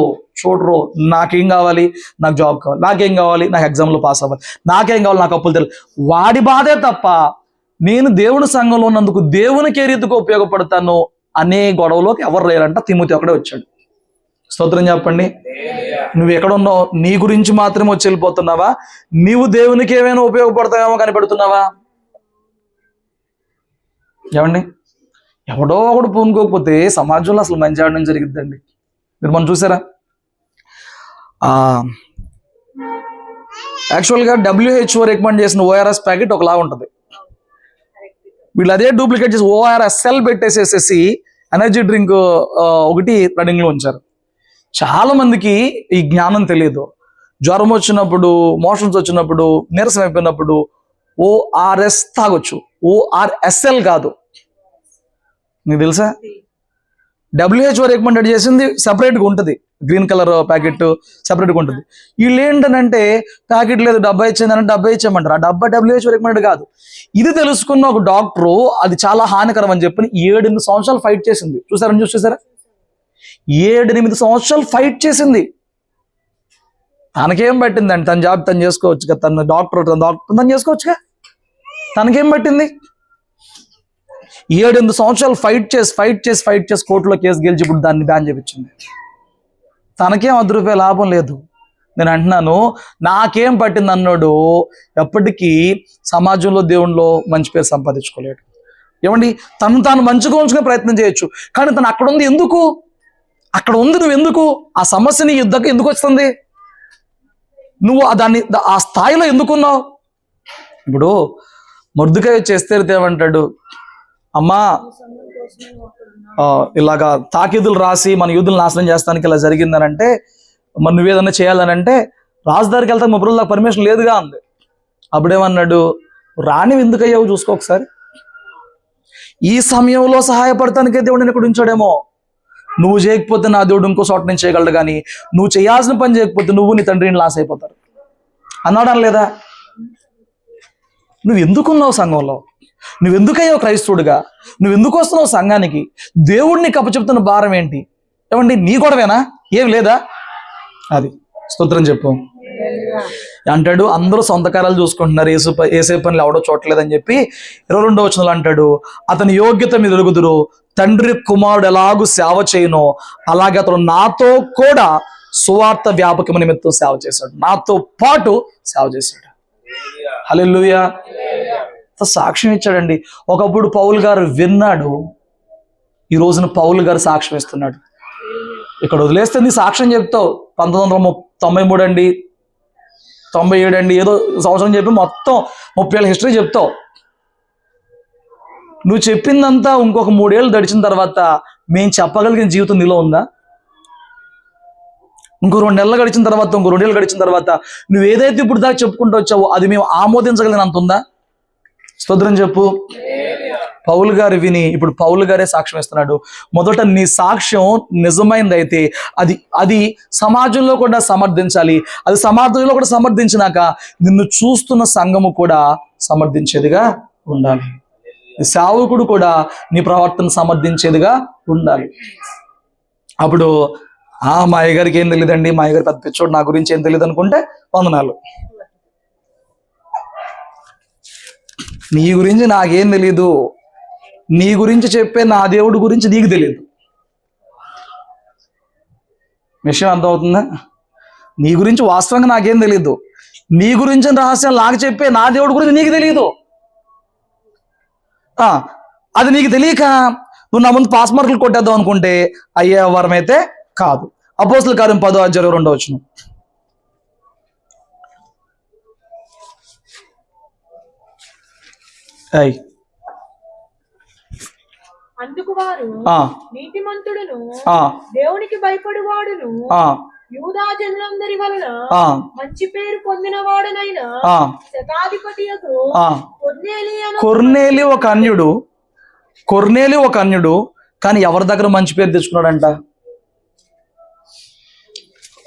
నాకేం కావాలి? నాకు జాబ్ కావాలి. నాకేం కావాలి? నాకు ఎగ్జామ్లో పాస్ అవ్వాలి. నాకేం కావాలి? నాకు అప్పులు తెలియదు. వాడి బాధే తప్ప నేను దేవుని సంఘంలో ఉన్నందుకు దేవునికి ఏ రీతిగా ఉపయోగపడతాను అనే గొడవలోకి ఎవరు లేరంట. తిమోతి ఒకడే వచ్చాడు. స్తోత్రం చెప్పండి. నువ్వు ఎక్కడున్నావు? నీ గురించి మాత్రమే వచ్చి వెళ్ళిపోతున్నావా? నీవు దేవునికి ఏమైనా ఉపయోగపడతావేమో కనిపెడుతున్నావా? ఏమండి, ఎవడో ఒకడు పూనుకోకపోతే సమాజంలో అసలు మంచి ఆడడం జరిగిద్దండి. మీరు మనం చూసారా? యాక్చువల్గా WHO రికమెండ్ చేసిన ORS ప్యాకెట్ ఒకలా ఉంటుంది. వీళ్ళు అదే డూప్లికేట్ చేసి ORSL పెట్టేసేసేసి ఎనర్జీ డ్రింక్ ఒకటి రన్నింగ్లో ఉంచారు. చాలా మందికి ఈ జ్ఞానం తెలియదు. జ్వరం వచ్చినప్పుడు, మోషన్స్ వచ్చినప్పుడు, నీరసం అయిపోయినప్పుడు ORS తాగొచ్చు, ORSL కాదు. నీకు తెలుసా? WHO రికమెండెడ్ చేసింది సెపరేట్గా ఉంటుంది. గ్రీన్ కలర్ ప్యాకెట్ సెపరేట్గా ఉంటుంది. వీళ్ళు ఏంటనంటే ప్యాకెట్ లేదు డబ్బా ఇచ్చిందని డబ్బా ఇచ్చామంటారు. ఆ డబ్బా WHO రికమెండెడ్ కాదు. ఇది తెలుసుకున్న ఒక డాక్టరు అది చాలా హానికరం అని చెప్పి 7-8 సంవత్సరాలు ఫైట్ చేసింది. చూసారా? 7-8 సంవత్సరాలు ఫైట్ చేసింది. తనకేం పట్టిందండి? తన జాబ్ తను చేసుకోవచ్చు కదా. తన డాక్టర్ తను చేసుకోవచ్చుగా. తనకేం పట్టింది? 7 సంవత్సరాలు ఫైట్ చేసి కోర్టులో కేసు గెలిచి ఇప్పుడు దాన్ని బ్యాన్ చేయించింది. తనకేం ₹10 లాభం లేదు. నేను అంటున్నాను, నాకేం పట్టింది అన్నాడు ఎప్పటికీ సమాజంలో దేవునిలో మంచి పేరు సంపాదించుకోలేడు. ఏమండి, తాను మంచిగా ఉంచుకునే ప్రయత్నం చేయొచ్చు, కానీ తను అక్కడ ఉంది ఎందుకు? అక్కడ ఉంది నువ్వు ఎందుకు? ఆ సమస్యని యుద్ధకు ఎందుకు వస్తుంది? నువ్వు ఆ స్థాయిలో ఎందుకున్నావు? ఇప్పుడు మొర్దెకై చేస్తే ఏమంటాడు, అమ్మా ఇలాగా తాకీదులు రాసి మన యూదులు నాశనం చేస్తానికి ఇలా జరిగిందని అంటే, మరి నువ్వేదన్నా చేయాలని అంటే రాజు దగ్గరికి వెళ్తా 30 రోజులకు పర్మిషన్ లేదుగా అంది. అప్పుడేమన్నాడు, రాణి ఎందుకయ్యావు చూసుకో ఒకసారి. ఈ సమయంలో సహాయపడటానికే దేవుడు నేను ఇక్కడ ఉంచాడేమో. నువ్వు చేయకపోతే నా దేవుడు ఇంకో చోట నుంచి చేయగలడు, కానీ నువ్వు చేయాల్సిన పని చేయకపోతే నువ్వు నీ తండ్రిని లాస్ అయిపోతారు అన్నాడు లేదా? నువ్వు ఎందుకున్నావు సంఘంలో? నువ్వెందుకయ్యావు క్రైస్తవుడిగా? నువ్వెందుకు వస్తున్నావు సంఘానికి? దేవుడిని కప్పచెప్తున్న భారం ఏంటి? ఏమండి, నీ గొడవేనా? ఏం లేదా? అది స్తోత్రం చెప్పు. అంటాడు, అందరూ సొంత కార్యాలు చూసుకుంటున్నారు, ఏసే పనులు ఎవడో చూడలేదని చెప్పి 22వ వచనంలో అంటాడు, అతని యోగ్యత మీద ఎరుగుదురు, తండ్రి కుమారుడు ఎలాగూ సేవ చేయనో అలాగే అతను నాతో కూడా సువార్త వ్యాపకం నిమిత్తం సేవ చేశాడు, నాతో పాటు సేవ చేశాడు. హల్లెలూయా. సాక్ష్యం ఇచ్చాడండి. ఒకప్పుడు పౌలు గారు విన్నాడు, ఈ రోజున పౌలు గారు సాక్ష్యం ఇస్తున్నాడు. ఇక్కడ వదిలేస్తే నీ సాక్ష్యం చెప్తావు 1993 అండి, 97 అండి, ఏదో సంవత్సరం చెప్పి మొత్తం 30 ఏళ్ళ హిస్టరీ చెప్తావు. నువ్వు చెప్పిందంతా ఇంకొక 3 ఏళ్ళు గడిచిన తర్వాత మేము చెప్పగలిగిన జీవితం నీలో ఉందా? ఇంకో 2 నెలలు గడిచిన తర్వాత, ఇంకో 2 ఏళ్ళు గడిచిన తర్వాత నువ్వు ఏదైతే ఇప్పుడు దాకా చెప్పుకుంటూ వచ్చావో అది మేము ఆమోదించగలిగినంత ఉందా? స్తోత్రం చెప్పు. పౌలు గారు విని ఇప్పుడు పౌలు గారే సాక్ష్యం ఇస్తున్నాడు. మొదట నీ సాక్ష్యం నిజమైందైతే అది సమాజంలో కూడా సమర్థించాలి. అది సమాజంలో కూడా సమర్థించినాక నిన్ను చూస్తున్న సంఘము కూడా సమర్థించేదిగా ఉండాలి. సేవకుడు కూడా నీ ప్రవర్తన సమర్థించేదిగా ఉండాలి. అప్పుడు మా అయ్యగారికి ఏం తెలియదండి, మా అయ్యగారు పెద్ద పిచ్చోడు, నా గురించి ఏం తెలియదు అనుకుంటే వందనాలు. నీ గురించి నాకేం తెలీదు, నీ గురించి చెప్పే నా దేవుడి గురించి నీకు తెలియదు. విషయం అర్థమవుతుందా? నీ గురించి వాస్తవంగా నాకేం తెలీదు, నీ గురించి రహస్యం నాకు చెప్పే నా దేవుడి గురించి నీకు తెలియదు. అది నీకు తెలియక నువ్వు నా ముందు పాస్ మార్కులు కొట్టేద్దాం అనుకుంటే అయ్యే వరం అయితే కాదు. అపోస్తలుల కార్యం 10:22 వచనం. అందుకు వారు నీతిమంతుడును దేవునికి భయపడువాడును యూదా జనులందరి వలన మంచి పేరు పొందిన వాడనైనా శతాధిపతియకు కొర్నేలి ఒక అన్యుడు కానీ ఎవరి దగ్గర మంచి పేరు తెచ్చుకున్నాడంట?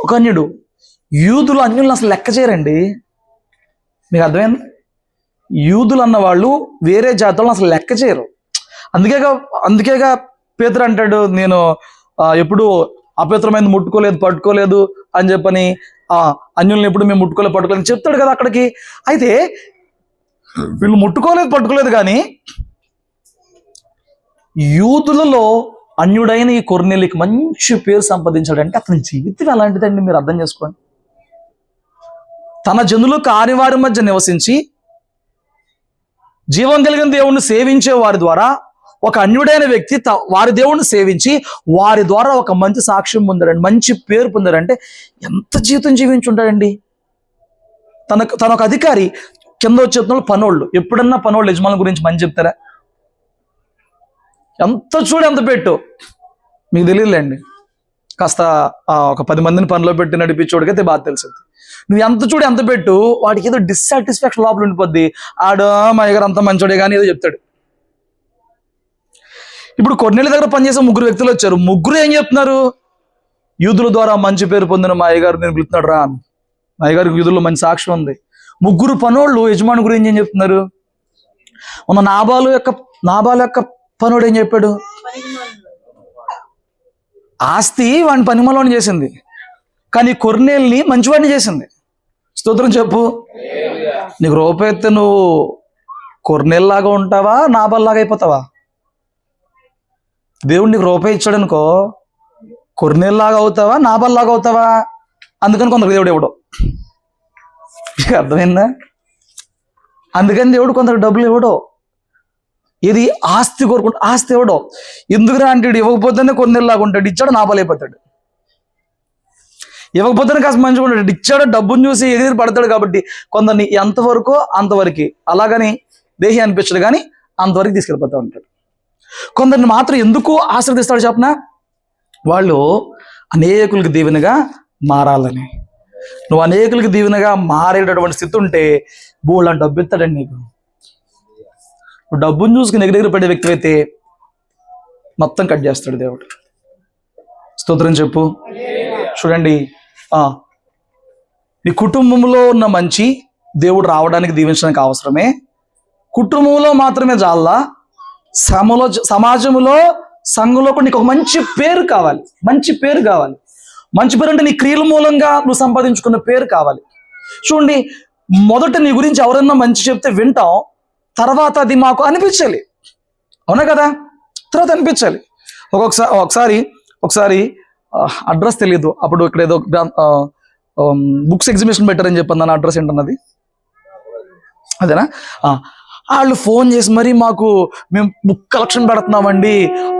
ఒక అన్యుడు. యూదులు అన్యులను అసలు లెక్క చేయరండి. మీకు అర్థమైంది? యూదులు అన్న వాళ్ళు వేరే జాతులను అసలు లెక్క చేయరు. అందుకేగా పేతురు అంటాడు, నేను ఎప్పుడు అపవిత్రమైనది ముట్టుకోలేదు పట్టుకోలేదు అని చెప్పని, అన్యుల్ని ఎప్పుడు మేము ముట్టుకోలేదు పట్టుకోలేదు చెప్తాడు కదా అక్కడికి. అయితే వీళ్ళు ముట్టుకోలేదు పట్టుకోలేదు, కానీ యూదులలో అన్యుడైన ఈ కొర్నేలికి మంచి పేరు సంపాదించాడంటే అతని జీవితం ఎలాంటిదండి మీరు అర్థం చేసుకోండి. తన జనులు కానివారి మధ్య నివసించి జీవం కలిగిన దేవుణ్ణి సేవించే వారి ద్వారా ఒక అన్యుడైన వ్యక్తి వారి దేవుణ్ణి సేవించి వారి ద్వారా ఒక మంచి సాక్ష్యం పొందాడండి, మంచి పేరు పొందాడంటే ఎంత జీవితం జీవించుంటాడండి. తన ఒక అధికారి కింద వచ్చే పనోళ్ళు, ఎప్పుడన్నా పనోళ్ళు యజమానుల గురించి మంచి చెప్తారా? ఎంత చూడు ఎంత పెట్టు, మీకు తెలియదులేండి. కాస్త ఒక 10 మందిని పనిలో పెట్టి నడిపించోడికైతే బాగా తెలిసింది. నువ్వు ఎంత చూడు ఎంత పెట్టు, వాడికి ఏదో డిస్సాటిస్ఫాక్షన్ లోపల ఉండిపోద్ది. మా దగ్గర అంత మంచోడే కానీ ఏదో చెప్తాడు. ఇప్పుడు కొర్నేలి దగ్గర పనిచేసే 3 వ్యక్తులు వచ్చారు. 3 ఏం చెప్తున్నారు? యూదుల ద్వారా మంచి పేరు పొందిన మా అయ్యగారు నేను పిలుతున్నాడు రా. మా అయ్యగారికి యూదుల్లో మంచి సాక్ష్యం ఉంది. 3 పనోళ్ళు యజమాని గురించి ఏం చెప్తున్నారు? ఉన్న నాబాలు యొక్క పనోడు ఏం చెప్పాడు? ఆస్తి వాడిని పనిమలోని చేసింది, కానీ కొర్నేలిని మంచివాడిని చేసింది. స్తోత్రం చెప్పు. నీకు రూపాయి ఎత్తే నువ్వు కొర్నేల్ లాగా ఉంటావా, నాబాల్ లాగా అయిపోతావా? దేవుడు నీకు రూపాయి ఇచ్చాడు అనుకో, కొర్నేల్లాగా అవుతావా, నాబల్లాగా అవుతావా? అందుకని కొందరు దేవుడు ఇవ్వడు. అర్థమైందా? అందుకని దేవుడు కొందరు డబ్బులు ఇవ్వడు. ఇది ఆస్తి కోరుకుంటా, ఆస్తి ఇవ్వడు. ఎందుకురా అంటే ఇవ్వకపోతేనే కొన్నేళ్ళలాగా ఉంటాడు, ఇచ్చాడు నాబలైపోతాడు. ఇవ్వకపోతేనే కాస్త మంచిగా ఉంటాడు, ఇచ్చాడు డబ్బును చూసి ఎగిరి పడతాడు. కాబట్టి కొందరిని ఎంతవరకు అంతవరకు, అలాగని దేహి అనిపించడు కానీ అంతవరకు తీసుకెళ్ళిపోతూ ఉంటాడు. కొందరిని మాత్రం ఎందుకు ఆశ్రదిస్తాడు చెప్పనా? వాళ్ళు అనేకులకు దీవెనగా మారాలని. నువ్వు అనేకులకు దీవెనగా మారేటటువంటి స్థితి ఉంటే బోళ్ళని డబ్బు ఇస్తాడండి నీకు. నువ్వు డబ్బును చూసుకుని ఎగిరెగిరి పడే వ్యక్తి అయితే మొత్తం కట్ చేస్తాడు దేవుడు. స్తోత్రం చెప్పు. చూడండి, నీ కుటుంబంలో ఉన్న మంచి దేవుడు రావడానికి దీవించడానికి అవసరమే. కుటుంబంలో మాత్రమే చాలా, సమాజంలో సంఘంలో కూడా నీకు ఒక మంచి పేరు కావాలి. మంచి పేరు కావాలి. మంచి పేరు అంటే నీ క్రియల మూలంగా నువ్వు సంపాదించుకున్న పేరు కావాలి. చూడండి, మొదట నీ గురించి ఎవరన్నా మంచి చెప్తే వింటాం, తర్వాత అది మాకు అనిపించాలి. అవునా కదా? తర్వాత అనిపించాలి. ఒకసారి అడ్రస్ తెలియదు, అప్పుడు ఇక్కడ ఏదో బుక్స్ ఎగ్జిబిషన్ పెట్టారని చెప్పాను. దాని అడ్రస్ ఏంటన్నది అదేనా? వాళ్ళు ఫోన్ చేసి మరి మాకు మేము బుక్ కలెక్షన్ పెడుతున్నామండి,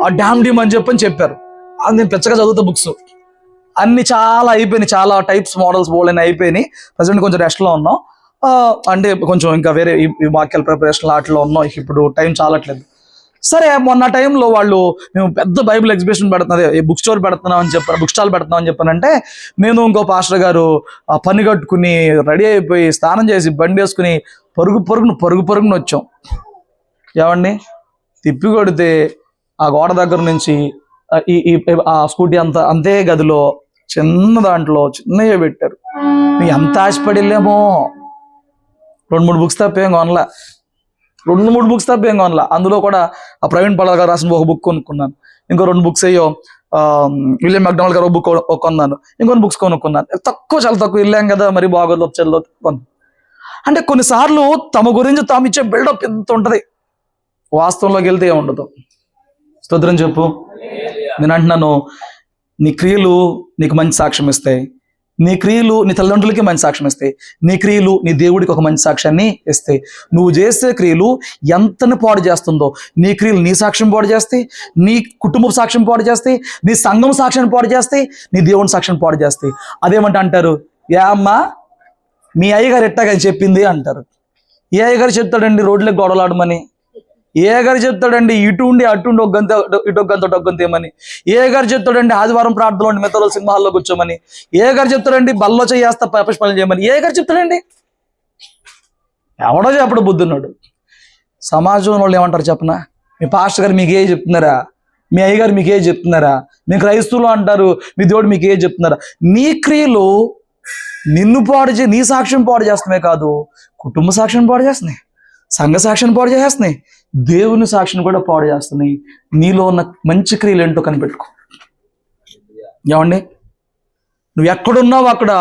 ఆ డ్యామ్ డీమ్ అని చెప్పారు. అది నేను పెచ్చగా చదువుతా బుక్స్ అన్ని చాలా అయిపోయినాయి, చాలా టైప్స్ మోడల్స్ బోల్డ్ అయిపోయినాయి. ప్రజెంట్ కొంచెం రెస్ట్లో ఉన్నాం, అంటే కొంచెం ఇంకా వేరే ఈ వాక్యాల ప్రిపరేషన్ వాటిలో ఉన్నాం. ఇప్పుడు టైం చాలట్లేదు. సరే, మొన్న టైంలో వాళ్ళు మేము పెద్ద బైబిల్ ఎగ్జిబిషన్ పెడుతున్నది, బుక్ స్టోర్ పెడుతున్నాం అని చెప్పారు, బుక్ స్టాల్ పెడుతున్నాం అని చెప్పానంటే నేను ఇంకో పాస్టర్ గారు ఆ పని కట్టుకుని రెడీ అయిపోయి స్నానం చేసి బండి వేసుకుని పరుగును వచ్చాం. ఏమండి, తిప్పి కొడితే ఆ గోడ దగ్గర నుంచి ఆ స్కూటీ అంతే గదిలో చిన్న దాంట్లో చిన్నగా పెట్టారు. మేము ఎంత ఆశపడి వెళ్ళామో. 2-3 బుక్స్ తప్పేం కొనలా, 2-3 బుక్స్ తప్పేం కొనలా. అందులో కూడా ఆ ప్రవీణ్ పడాల్ గారు రాసిన ఒక బుక్ కొనుక్కున్నాను, ఇంకో 2 బుక్స్ అయ్యో విలియం మెక్డొనాల్డ్ గారు ఒక బుక్ కొన్నాను, ఇంకొన్ని బుక్స్ కొనుక్కున్నాను. చాలా తక్కువ వెళ్ళాం కదా, మరి బాగోదు కొన్నాను. అంటే కొన్నిసార్లు తమ గురించి తాము ఇచ్చే బిల్డప్ ఎంత ఉంటుంది, వాస్తవంలోకి వెళ్తే ఏముండదు. స్తోత్రం చెప్పు. నేను అంటున్నాను, నీ క్రియలు నీకు మంచి సాక్ష్యం ఇస్తాయి. నీ క్రియలు నీ తల్లిదండ్రులకి మంచి సాక్ష్యం ఇస్తాయి. నీ క్రియలు నీ దేవుడికి ఒక మంచి సాక్ష్యాన్ని ఇస్తాయి. నువ్వు చేసే క్రియలు ఎంతని పాడు చేస్తుందో, నీ క్రియలు నీ సాక్ష్యం పాడు చేస్తాయి, నీ కుటుంబ సాక్ష్యం పాడు చేస్తాయి, నీ సంఘం సాక్ష్యాన్ని పాడు చేస్తాయి, నీ దేవుని సాక్ష్యం పాడు చేస్తాయి. అదేమంటే అంటారు, ఏ అమ్మా మీ అయ్యగారు ఎట్టాగని చెప్పింది అంటారు. ఏ అయ్యగారు చెప్తాడండి రోడ్లకు గొడవలాడమని? ఏ గారు చెప్తాడండి ఇటు ఉండి అటుండి ఒక గంత ఇటు ఒక గంత ఏమని? ఏ గారు చెప్తాడండి ఆదివారం ప్రార్థనలో మెత్తలో సింహాల్లో కూర్చోమని? ఏ గారు చెప్తాడండి బల్లో చేస్తా పుష్పాలు చేయమని? ఏ గారు చెప్తాడండి? ఎవడో చెప్పడు బుద్ధున్నాడు. సమాజంలో వాళ్ళు ఏమంటారు చెప్పనా? మీ పాస్టర్ గారు మీకు ఏ చెప్తున్నారా? మీ అయ్యగారు మీకు ఏ చెప్తున్నారా? మీ క్రైస్తవులు అంటారు మీ దేవుడు మీకు ఏ చెప్తున్నారా? నీ క్రియలు నిన్ను నీ సాక్ష్యం పాడు చేస్తున్నాయి కాదు, కుటుంబ సాక్ష్యం పాడు చేస్తున్నాయి, సంఘ సాక్ష్యం పాడు చేస్తున్నాయి, దేవుని సాక్షిని కూడా పాడు చేస్తున్నాయి. నీలో ఉన్న మంచి క్రియలు ఏంటో కనిపెట్టుకో. ఏమండి, నువ్వు ఎక్కడున్నావు అక్కడ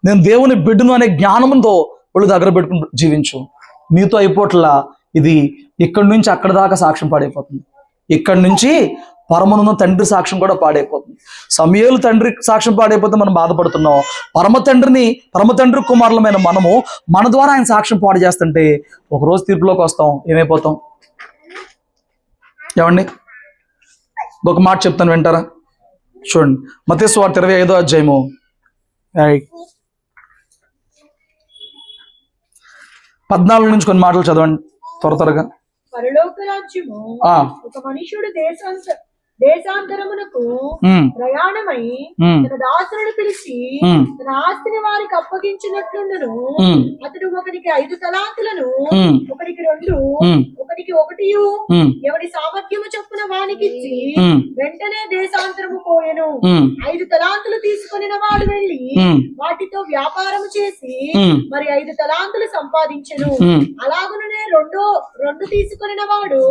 నేను దేవుని బిడ్డను అనే జ్ఞానంతో ఒళ్ళు దగ్గర పెట్టుకుని జీవించు. నీతో అయిపోట్లా ఇది ఇక్కడి నుంచి అక్కడ దాకా సాక్ష్యం పాడైపోతుంది. ఇక్కడి నుంచి పరమనున్న తండ్రి సాక్ష్యం కూడా పాడైపోతుంది. సమూయేలు తండ్రి సాక్ష్యం పాడైపోతే మనం బాధపడుతున్నాం. పరమ తండ్రి కుమారులమైన మనము మన ద్వారా ఆయన సాక్ష్యం పాడు చేస్తుంటే ఒకరోజు తీర్పులోకి వస్తాం, ఏమైపోతాం? ఏమండి, ఒక మాట చెప్తాను వింటారా? చూడండి, మత్తయి సువార్త 25వ అధ్యాయము 14 నుంచి కొన్ని మాటలు చదవండి త్వరగా. పరలోక రాజ్యము ఒక మనుషుడు దేశాంతరమునకు ప్రయాణమై తన దాసులను పిలిచి తన ఆస్తిని వారికి అప్పగించినట్లుండును. అతడు ఒకరికి 5 తలాంతులను, ఒకరికి 2, ఒకరికి 1 ఎవరి సామర్థ్యము చొప్పున వానికిచ్చి వెంటనే దేశాంతరము పోయెను. 5 తలాంతులు తీసుకొనిన వాడు వెళ్లి వాటితో వ్యాపారము చేసి మరి 5 తలాంతులు సంపాదించెను. అలాగుననే 2 తీసుకొనిన వాడు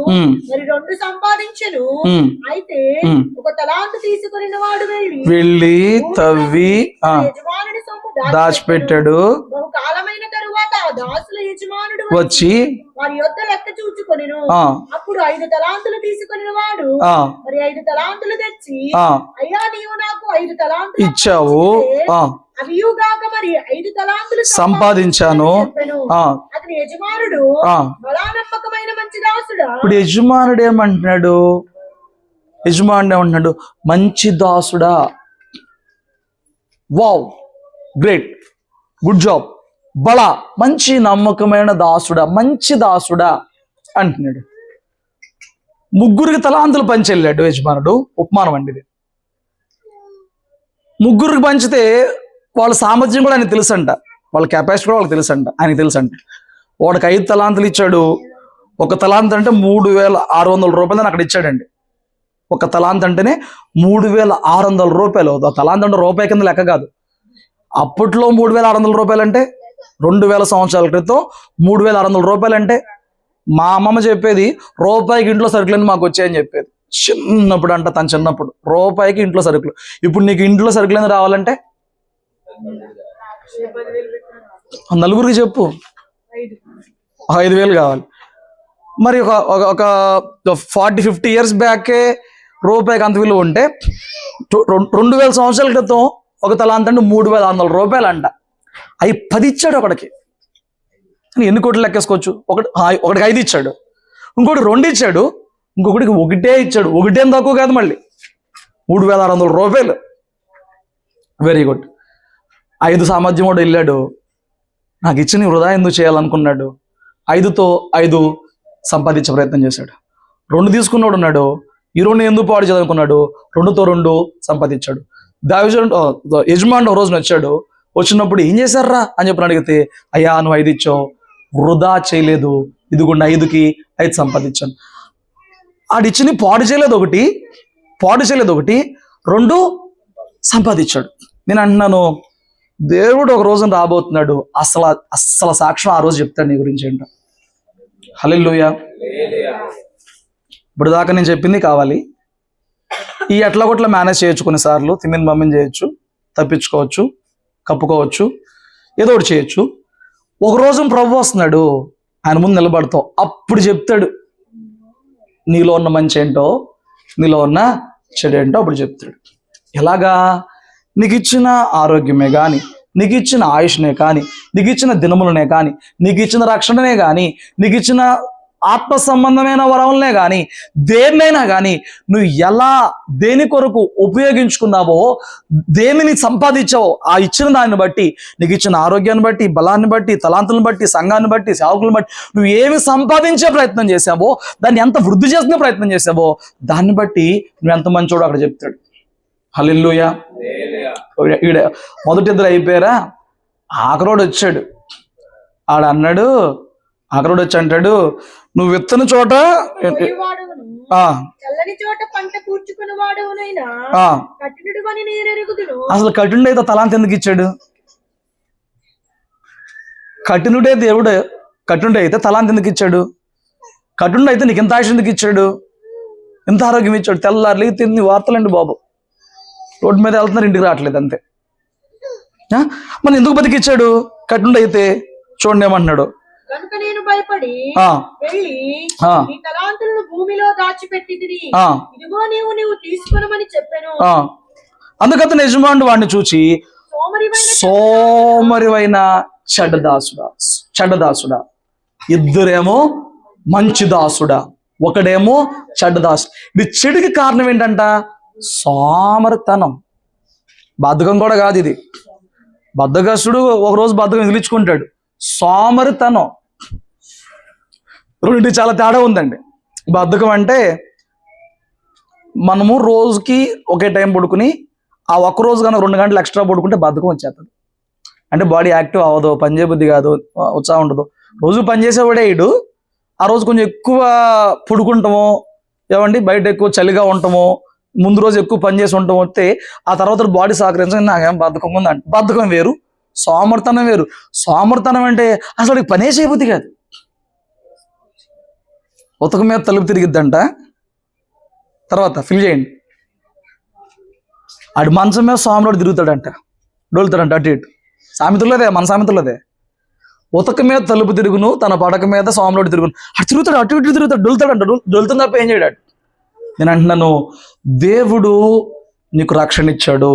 మరి 2 సంపాదించెను. అయితే అయితే ఒక తలాంతు తీసుకుని వాడు వెళ్ళి తవ్వి యజమానుడి సొమ్ము దాచిపెట్టాడు. బహుకాలమైన తరువాత ఆ దాసుల యజమానుడు వచ్చి వారి యొద్ద లెక్క చూచుకొనెను. అప్పుడు 5 తలాంతులు తీసుకుని వాడు మరి 5 తలాంతులు తెచ్చి, అయ్యా నీవు నాకు 5 తలాంతులు ఇచ్చావు, అవియుగాక మరి 5 తలాంతులు సంపాదించాను. అతని యజమానుడు బలా నమ్మకమైన మంచి దాసుడా. ఇప్పుడు యజమానుడు ఏమంటున్నాడు? యజమానుడు ఏమంటున్నాడు? మంచి దాసుడా, వావ్, గ్రేట్, గుడ్ జాబ్, బలా, మంచి నమ్మకమైన దాసుడా, మంచి దాసుడా అంటున్నాడు. ముగ్గురికి తలాంతులు పంచెళ్ళాడు యజమానుడు. ఉపమానం అండి ఇది. ముగ్గురికి పంచితే వాళ్ళ సామర్థ్యం కూడా ఆయనకు తెలుసంట, వాళ్ళ కెపాసిటీ కూడా వాళ్ళకి తెలుసంట, ఆయనకు తెలుసంట. వాడికి 5 తలాంతులు ఇచ్చాడు. ఒక తలాంత్ అంటే 3600 రూపాయలు అక్కడ ఇచ్చాడండి. ఒక తలాంత్ అంటేనే 3600 రూపాయలు. తలాంత్ అంటే రూపాయి కింద లెక్క కాదు. అప్పట్లో 3600 రూపాయలు అంటే 2000 సంవత్సరాల క్రితం 3600 రూపాయలు అంటే మా అమ్మమ్మ చెప్పేది రూపాయికి ఇంట్లో సరుకులని మాకు వచ్చాయని చెప్పేది. చిన్నప్పుడు అంట, తను చిన్నప్పుడు రూపాయికి ఇంట్లో సరుకులు. ఇప్పుడు నీకు ఇంట్లో సరుకులని రావాలంటే నలుగురికి చెప్పు 5000 కావాలి. మరి ఒక 40-50 ఇయర్స్ బ్యాకే రూపాయికి అంత విలువ ఉంటే 2000 సంవత్సరాల క్రితం ఒక తలాంత్ అంటే 3600 రూపాయలు అంట. అవి 10 ఇచ్చాడు ఒకడికి. ఎన్ని కోట్లు లెక్కేసుకోవచ్చు? ఒకటికి 5 ఇచ్చాడు, ఇంకోటి 2 ఇచ్చాడు, ఇంకొకటికి 1 ఇచ్చాడు. 1 తక్కువ కాదు, మళ్ళీ 3600 రూపాయలు. Very good. 5 సామర్థ్యం కూడా వెళ్ళాడు. నాకు ఇచ్చిన వృధా ఎందుకు చేయాలనుకున్నాడు. 5తో 5 సంపాదించే ప్రయత్నం చేశాడు. 2 తీసుకున్నాడు ఉన్నాడు, ఈ 2 ఎందుకు పాడు చేయాలనుకున్నాడు. 2తో 2 సంపాదించాడు. యజమానుడు రోజున వచ్చాడు. వచ్చినప్పుడు ఏం చేశారా అని చెప్పి అడిగితే, అయ్యా నువ్వు 5 ఇచ్చావు, వృధా చేయలేదు, ఇదిగోండి 5కి 5 సంపాదించాను. ఆడిచ్చిన పాడు చేయలేదు ఒకటి, 2 సంపాదించాడు. నేను అంటున్నాను, దేవుడు ఒక రోజున రాబోతున్నాడు. అస్సలు సాక్ష్యం ఆ రోజు చెప్తాడు నీ గురించి ఏంటో. హల్లెలూయా. ఇప్పుడు దాకా నేను చెప్పింది కావాలి. ఈ ఎట్లా కొట్లా మేనేజ్ చేయొచ్చు, కొన్నిసార్లు తిమ్మిని మమ్మీని చేయొచ్చు, తప్పించుకోవచ్చు, కప్పుకోవచ్చు, ఏదో ఒకటి చేయొచ్చు. ఒక రోజు ప్రభు వస్తున్నాడు, ఆయన ముందు నిలబడతావు. అప్పుడు చెప్తాడు నీలో ఉన్న మంచి ఏంటో, నీలో ఉన్న చెడు ఏంటో అప్పుడు చెప్తాడు. ఎలాగా? నీకు ఇచ్చిన ఆరోగ్యమే కానీ, నీకు ఇచ్చిన ఆయుష్నే కానీ, నీకు ఇచ్చిన దినములనే కానీ, నీకు ఇచ్చిన రక్షణనే కానీ, నీకు ఇచ్చిన ఆత్మ సంబంధమైన వరములనే కానీ, దేన్నైనా కానీ నువ్వు ఎలా దేని కొరకు ఉపయోగించుకున్నావో, దేనిని సంపాదించావో, ఆ ఇచ్చిన దాన్ని బట్టి, నీకు ఇచ్చిన ఆరోగ్యాన్ని బట్టి, బలాన్ని బట్టి, తలాంతులను బట్టి, సంఘాన్ని బట్టి, సేవకులను బట్టి నువ్వు ఏమి సంపాదించే ప్రయత్నం చేసావో, దాన్ని ఎంత వృద్ధి చేసుకునే ప్రయత్నం చేసావో, దాన్ని బట్టి నువ్వు ఎంత మంచోడో అక్కడ చెప్తాడు. హల్లెలూయా. ఈడ మొదటి 2 అయిపోయారా, ఆఖరోడు వచ్చాడు. ఆడన్నాడు, ఆఖరోడు వచ్చి అంటాడు, నువ్వు విత్తన చోట చల్లని చోట పంట కూర్చుకుని వాడవునైనా కఠినుడవని నేనెరుగుదును. అసలు కఠినుడు అయితే తలాంత్ ఎందుకు ఇచ్చాడు? కఠినుడే దేవుడు. కఠినుడు అయితే తలాంత్ ఎందుకు ఇచ్చాడు? కఠినుడు అయితే నీకు ఎంత ఆయుష్ ఎందుకు ఇచ్చాడు? ఎంత ఆరోగ్యం ఇచ్చాడు? తెల్లారులే తింది వార్తలండి బాబు, రోడ్డు మీద వెళ్తున్నారు, ఇంటికి రావట్లేదు, అంతే. మన ఎందుకు బతికిచ్చాడు? కఠినుడు అయితే చూడండి ఏమంటున్నాడు, కనుక నేను భయపడి వెళ్ళి నీ తలాంతులను భూమిలో దాచిపెట్టితిని, ఇదిగో నీవు తీసుకొనమని చెప్పాను. అందుకతను యజమానుడు వాడిని చూచి, సోమరివైన చెడ్డదాసుడా. ఇద్దరేమో మంచి దాసుడా, ఒకడేమో చెడ్డదాసుడు. ఇది చెడుకి కారణం ఏంటంట? సోమరితనం. బద్ధకం కూడా కాదు ఇది. బద్ధకస్తుడు ఒకరోజు బద్ధకం వదిలించుకుంటాడు. సోమరితనం రెండింటి చాలా తేడా ఉందండి. బద్ధకం అంటే మనము రోజుకి ఒకే టైం పడుకుని ఆ ఒక్క రోజు కనుక 2 గంటలు ఎక్స్ట్రా పడుకుంటే బద్ధకం వచ్చేస్తుంది. అంటే బాడీ యాక్టివ్ అవ్వదు, పనిచే బుద్ధి కాదు, ఉత్సాహం ఉండదు. రోజు పనిచేసేవాడే ఇడు, ఆ రోజు కొంచెం ఎక్కువ పడుకుంటాము, ఏమండి బయట ఎక్కువ చలిగా ఉంటాము, ముందు రోజు ఎక్కువ పని చేసి ఉంటాం వస్తే ఆ తర్వాత బాడీ సహకరించని నాకేం బద్ధకం ఉందంట. బద్ధకం వేరు, సోమర్తనం వేరు. సోమర్తనం అంటే అసలు పనే చేయబుద్ధి కాదు. ఉతక మీద తలుపు తిరిగిద్దంట, తర్వాత ఫిల్ చేయండి. ఆడు మంచం మీద స్వామిలోడు తిరుగుతాడంట, డోలుతాడంట అటు ఇటు. సామెతలోదే, మన సామెతలోదే. ఉతక మీద తలుపు తిరుగును, తన పడక మీద స్వామిలోడు తిరుగును. అటు తిరుగుతాడు, అటు ఇటు తిరుగుతాడు, డొలుతాడంట. డొలుతుంది తప్ప ఏం చేయడాడు. నేను అంటున్నాను, దేవుడు నీకు రక్షణ ఇచ్చాడు,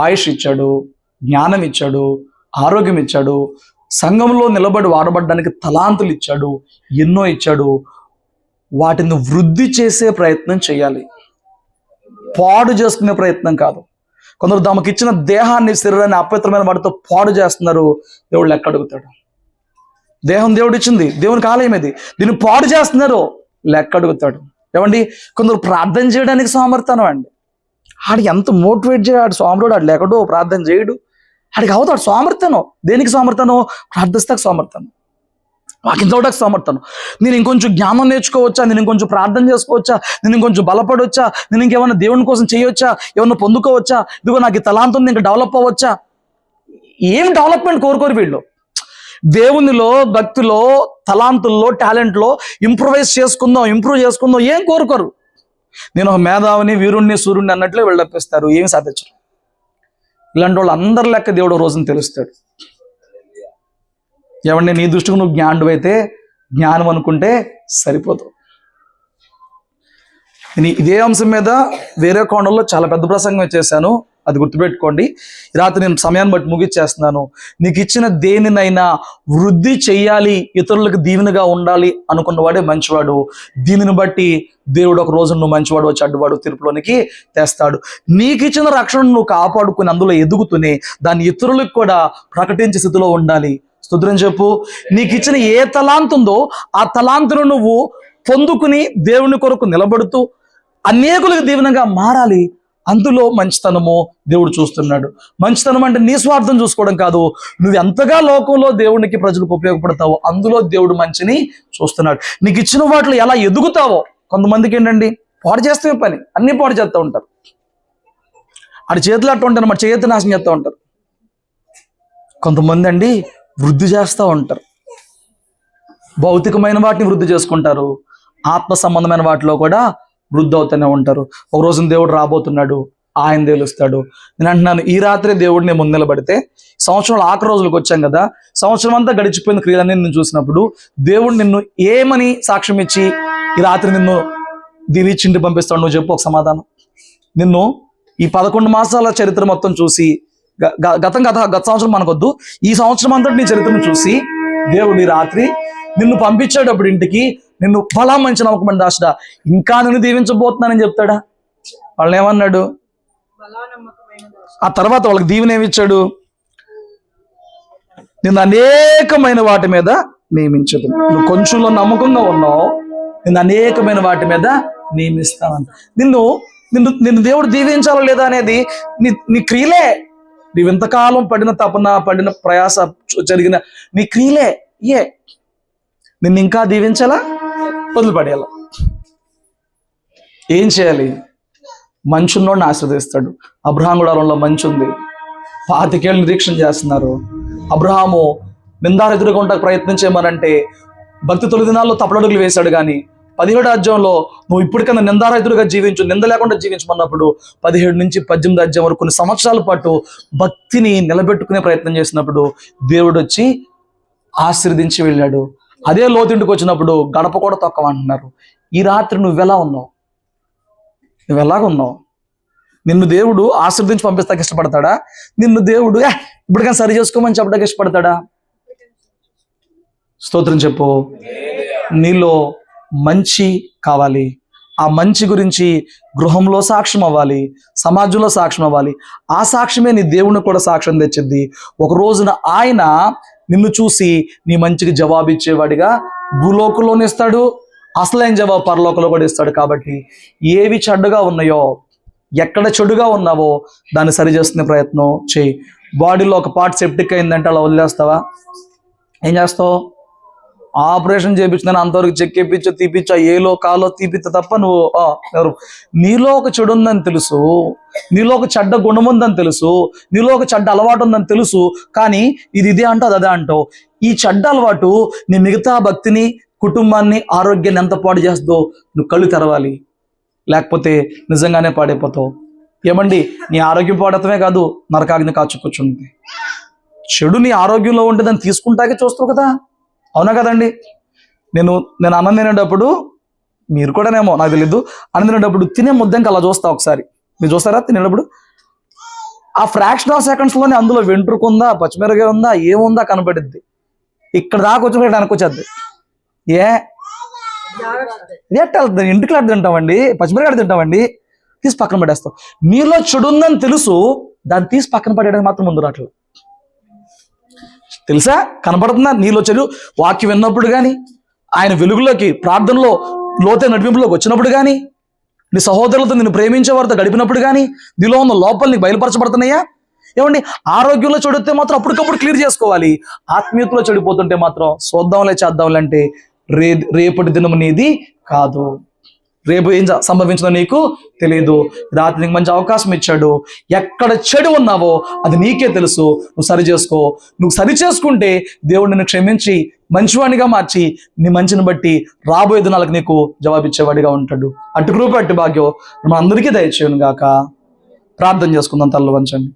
ఆయుష్ ఇచ్చాడు, జ్ఞానం ఇచ్చాడు, ఆరోగ్యం ఇచ్చాడు, సంఘంలో నిలబడి వాడబడ్డానికి తలాంతులు ఇచ్చాడు, ఎన్నో ఇచ్చాడు. వాటిని వృద్ధి చేసే ప్రయత్నం చేయాలి, పాడు చేసుకునే ప్రయత్నం కాదు. కొందరు తమకిచ్చిన దేహాన్ని, శరీరాన్ని అపవిత్రమైన వాటితో పాడు చేస్తున్నారు. దేవుడు లెక్క అడుగుతాడు. దేహం దేవుడు ఇచ్చింది, దేవునికి ఆలయం ఇది, దీన్ని పాడు చేస్తున్నారు, లెక్క అడుగుతాడు. ఏమండి, కొందరు ప్రార్థన చేయడానికి సామర్థ్యం అండి. ఆడికి ఎంత మోటివేట్ చేయాడు స్వామిలోడు, ఆడు లేకడో ప్రార్థన చేయడు, ఆడికి అవుతాడు సామర్థ్యం. దేనికి సామర్థ్యం? ప్రార్థిస్తాకు సామర్థ్యం, వాకింగ్ చదవడానికి సామర్థ్యం. నేను ఇంకొంచెం జ్ఞానం నేర్చుకోవచ్చా, నేను ఇంకొంచెం ప్రార్థన చేసుకోవచ్చా, నేను ఇంకొంచెం బలపడవచ్చా, నేను ఇంకేమైనా దేవుని కోసం చేయవచ్చా, ఏమన్నా పొందుకోవచ్చా, ఇదిగో నాకు ఈ తలాంతం ఉంది, ఇంకా డెవలప్ అవ్వచ్చా. ఏం డెవలప్మెంట్ కోరుకోరు వీళ్ళు. దేవునిలో, భక్తిలో, తలాంతుల్లో, టాలెంట్లో ఇంప్రూవ్ చేసుకుందాం ఏం కోరుకోరు. నేను ఒక మేధావిని, వీరుణ్ణి, సూర్యుడిని అన్నట్లే వీళ్ళు తప్పిస్తారు, ఏమి సాధించరు. ఇలాంటి వాళ్ళు అందరి లెక్క దేవుడు రోజున తెలుస్తాడు. ఏమంటే నీ దృష్టికి నువ్వు జ్ఞానుడు అయితే జ్ఞానం అనుకుంటే సరిపోదు. ఇదే అంశం మీద వేరే కోణంలో చాలా పెద్ద ప్రసంగం చేశాను, అది గుర్తుపెట్టుకోండి. రాత్రి నేను సమయాన్ని బట్టి ముగిచ్చేస్తున్నాను. నీకు ఇచ్చిన దేనినైనా వృద్ధి చెయ్యాలి, ఇతరులకు దీవెనగా ఉండాలి అనుకున్నవాడే మంచివాడు. దీనిని బట్టి దేవుడు ఒక రోజు నువ్వు మంచివాడు వచ్చి అడ్డువాడు తీర్పులోనికి తెస్తాడు. నీకు ఇచ్చిన రక్షణను నువ్వు కాపాడుకుని అందులో ఎదుగుతూనే దాన్ని ఇతరులకు కూడా ప్రకటించే స్థితిలో ఉండాలి. స్తోత్రం చెప్పు. నీకు ఇచ్చిన ఏ తలాంతు ఉందో ఆ తలాంతును నువ్వు పొందుకుని దేవుని కొరకు నిలబడుతూ అనేకులకు దీవెనగా మారాలి. అందులో మంచితనము దేవుడు చూస్తున్నాడు. మంచితనం అంటే నీ స్వార్థం చూసుకోవడం కాదు, నువ్వు ఎంతగా లోకంలో దేవునికి ప్రజలకు ఉపయోగపడతావో అందులో దేవుడు మంచిని చూస్తున్నాడు. నీకు ఇచ్చిన వాటిలో ఎలా ఎదుగుతావో. కొంతమందికి ఏంటండి, పాడు చేస్తే పని అన్ని పాడు చేస్తూ ఉంటారు. ఆడి చేతులు అట్టు ఉంటారు, మరి చేతి నాశనం చేస్తూ ఉంటారు. కొంతమంది అండి వృద్ధి చేస్తూ ఉంటారు, భౌతికమైన వాటిని వృద్ధి చేసుకుంటారు, ఆత్మ సంబంధమైన వాటిలో కూడా వృద్ధి అవుతూనే ఉంటారు. ఒక రోజున దేవుడు రాబోతున్నాడు, ఆయన తెలుస్తాడు. నేను అంటున్నాను, ఈ రాత్రి దేవుడిని ముందు నిలబడితే, సంవత్సరంలో ఆఖరి రోజులకు వచ్చాం కదా, సంవత్సరం అంతా గడిచిపోయిన క్రియలన్నీ నిన్ను చూసినప్పుడు దేవుడు నిన్ను ఏమని సాక్ష్యం ఇచ్చి ఈ రాత్రి నిన్ను దీవిచ్చింటి పంపిస్తాడు? నువ్వు చెప్పు ఒక సమాధానం. నిన్ను ఈ 11 మాసాల చరిత్ర మొత్తం చూసి, గత సంవత్సరం మనకొద్దు, ఈ సంవత్సరం అంతా నీ చరిత్రను చూసి దేవుడు ఈ రాత్రి నిన్ను పంపించేటప్పుడు ఇంటికి, నిన్ను ఫలా మంచి నమ్మకమైన దాసుడా, ఇంకా నిన్ను దీవించబోతున్నానని చెప్తాడా? వాళ్ళని ఏమన్నాడు? ఆ తర్వాత వాళ్ళకి దీవెన ఏమిచ్చాడు? నిన్ను అనేకమైన వాటి మీద నియమించదు. నువ్వు కొంచెంలో నమ్మకంగా ఉన్నావు, నిన్ను అనేకమైన వాటి మీద నియమిస్తాను. నిన్ను నిన్ను నిన్ను దేవుడు దీవించాలా లేదా అనేది నీ క్రియలే. నీవు ఇంతకాలం పడిన తపన, పడిన ప్రయాస, జరిగిన నీ క్రియలే. నిన్ను ఇంకా దీవించాలా, వదిలిపడేయాలా? ఏం చేయాలి? మంచున్నోడిని ఆశ్రదిస్తాడు. అబ్రహాం గుడారంలో మంచు ఉంది, 25 ఏళ్ళు నిరీక్షణ చేస్తున్నారు. అబ్రహాము నిందారెదురుగా ఉండక ప్రయత్నం చేయమనంటే భక్తి 9 దినాల్లో తప్పడడుగులు వేశాడు. కానీ 17వ అధ్యాయంలో నువ్వు ఇప్పటికన్నా నిందారెదురుగా జీవించు, నింద లేకుండా జీవించమన్నప్పుడు 17 నుంచి 18 అధ్యాయం వరకు కొన్ని సంవత్సరాల పాటు భక్తిని నిలబెట్టుకునే ప్రయత్నం చేసినప్పుడు దేవుడు వచ్చి ఆశీర్వదించి వెళ్ళాడు. అదే లోతింటికి వచ్చినప్పుడు గడప కూడా తొక్కమంటున్నారు. ఈ రాత్రి నువ్వెలా ఉన్నావు? నువ్వెలాగున్నావు? నిన్ను దేవుడు ఆశీర్వదించి పంపిస్తాకి ఇష్టపడతాడా? నిన్ను దేవుడు ఇప్పటికైనా సరి చేసుకోమని చెప్పడానికి ఇష్టపడతాడా? స్తోత్రం చెప్పు. నీలో మంచి కావాలి. ఆ మంచి గురించి గృహంలో సాక్ష్యం అవ్వాలి, సమాజంలో సాక్ష్యం అవ్వాలి. ఆ సాక్ష్యమే నీ దేవుని కూడా సాక్ష్యం తెచ్చిద్ది. ఒక రోజున ఆయన నిన్ను చూసి నీ మంచికి జవాబు ఇచ్చేవాడిగా భూలోకంలోనే ఇస్తాడు, అసలైన జవాబు పరలోకంలో కూడా ఇస్తాడు. కాబట్టి ఏవి చెడ్డగా ఉన్నాయో, ఎక్కడ చెడుగా ఉన్నావో దాన్ని సరి చేసుకునే ప్రయత్నం చేయి. బాడీలో ఒక పార్ట్ సెప్టిక్ అయిందంటే అలా వదిలేస్తావా? ఏం చేస్తావు? ఆపరేషన్ చేయించుదని అంతవరకు చెక్ చేయించో తీపిచ్చో, ఏలో కాలో తీపిచ్చ తప్ప నువ్వు నీలో ఒక చెడు ఉందని తెలుసు, నీలో ఒక చెడ్డ గుణం ఉందని తెలుసు, నీలో ఒక చెడ్డ అలవాటు ఉందని తెలుసు. కానీ ఇదే అంటావు, అది అదే అంటావు. ఈ చెడ్డ అలవాటు నీ మిగతా భక్తిని, కుటుంబాన్ని, ఆరోగ్యాన్ని ఎంత పాడు చేస్తుందో నువ్వు కళ్ళు తెరవాలి. లేకపోతే నిజంగానే పాడైపోతావు. ఏమండి, నీ ఆరోగ్యం పాడటమే కాదు, నరకాగ్ని కాచుకొచ్చుంది. చెడు నీ ఆరోగ్యంలో ఉంటే దాన్ని తీసుకుంటాకే చూస్తావు కదా, అవునా కదండి? నేను అన్నం తినేటప్పుడు, మీరు కూడానేమో నాకు తెలీదు, అన్నం తినేటప్పుడు తినే ముద్దంకి అలా చూస్తా ఒకసారి. మీరు చూస్తారా తినేటప్పుడు? ఆ ఫ్రాక్షన్ ఆఫ్ సెకండ్స్లోనే అందులో వెంట్రుకుందా, పచ్చిమిరకాయ ఉందా, ఏముందా కనపడిద్ది. ఇక్కడ దాకా వచ్చి వెనక్కి వచ్చేద్ది. వెళ్తుంది ఇంటికి లాంటి తింటామండి, పచ్చిమిరకాయ తింటామండి, తీసి పక్కన పడేస్తాం. నీలో చెడు ఉందని తెలుసు, దాన్ని తీసి పక్కన పడేయడానికి మాత్రం ముందు రావట్లేదు. తెలుసా, కనపడుతుందా నీలో చెడు? వాక్యం విన్నప్పుడు కానీ, ఆయన వెలుగులోకి ప్రార్థనలో లోతైన నడిపింపులోకి వచ్చినప్పుడు కానీ, నీ సహోదరులతో నిన్ను ప్రేమించే వారితో గడిపినప్పుడు కానీ, నీలో ఉన్న లోపాలు నీకు బయలుపరచబడుతున్నాయా? ఏమండి, ఆరోగ్యంలో చెడితే మాత్రం అప్పటికప్పుడు క్లియర్ చేసుకోవాలి. ఆత్మీయతలో చెడిపోతుంటే మాత్రం చేద్దాంలే అంటే రేపటి దినం నీది కాదు. రేపు ఏం సంభవించిందో నీకు తెలియదు. రాత్రి నీకు మంచి అవకాశం ఇచ్చాడు. ఎక్కడ చెడు ఉన్నావో అది నీకే తెలుసు. నువ్వు సరి చేసుకో. నువ్వు సరి చేసుకుంటే దేవుడు నిన్ను క్షమించి మంచివాడిగా మార్చి నీ మంచిని బట్టి రాబోయే దినాలకు నీకు జవాబిచ్చేవాడిగా ఉంటాడు. అటు కృప అటు భాగ్యం మన అందరికీ దయచేయును గాక. ప్రార్థన చేసుకుందాం, తల్ల వంచండి.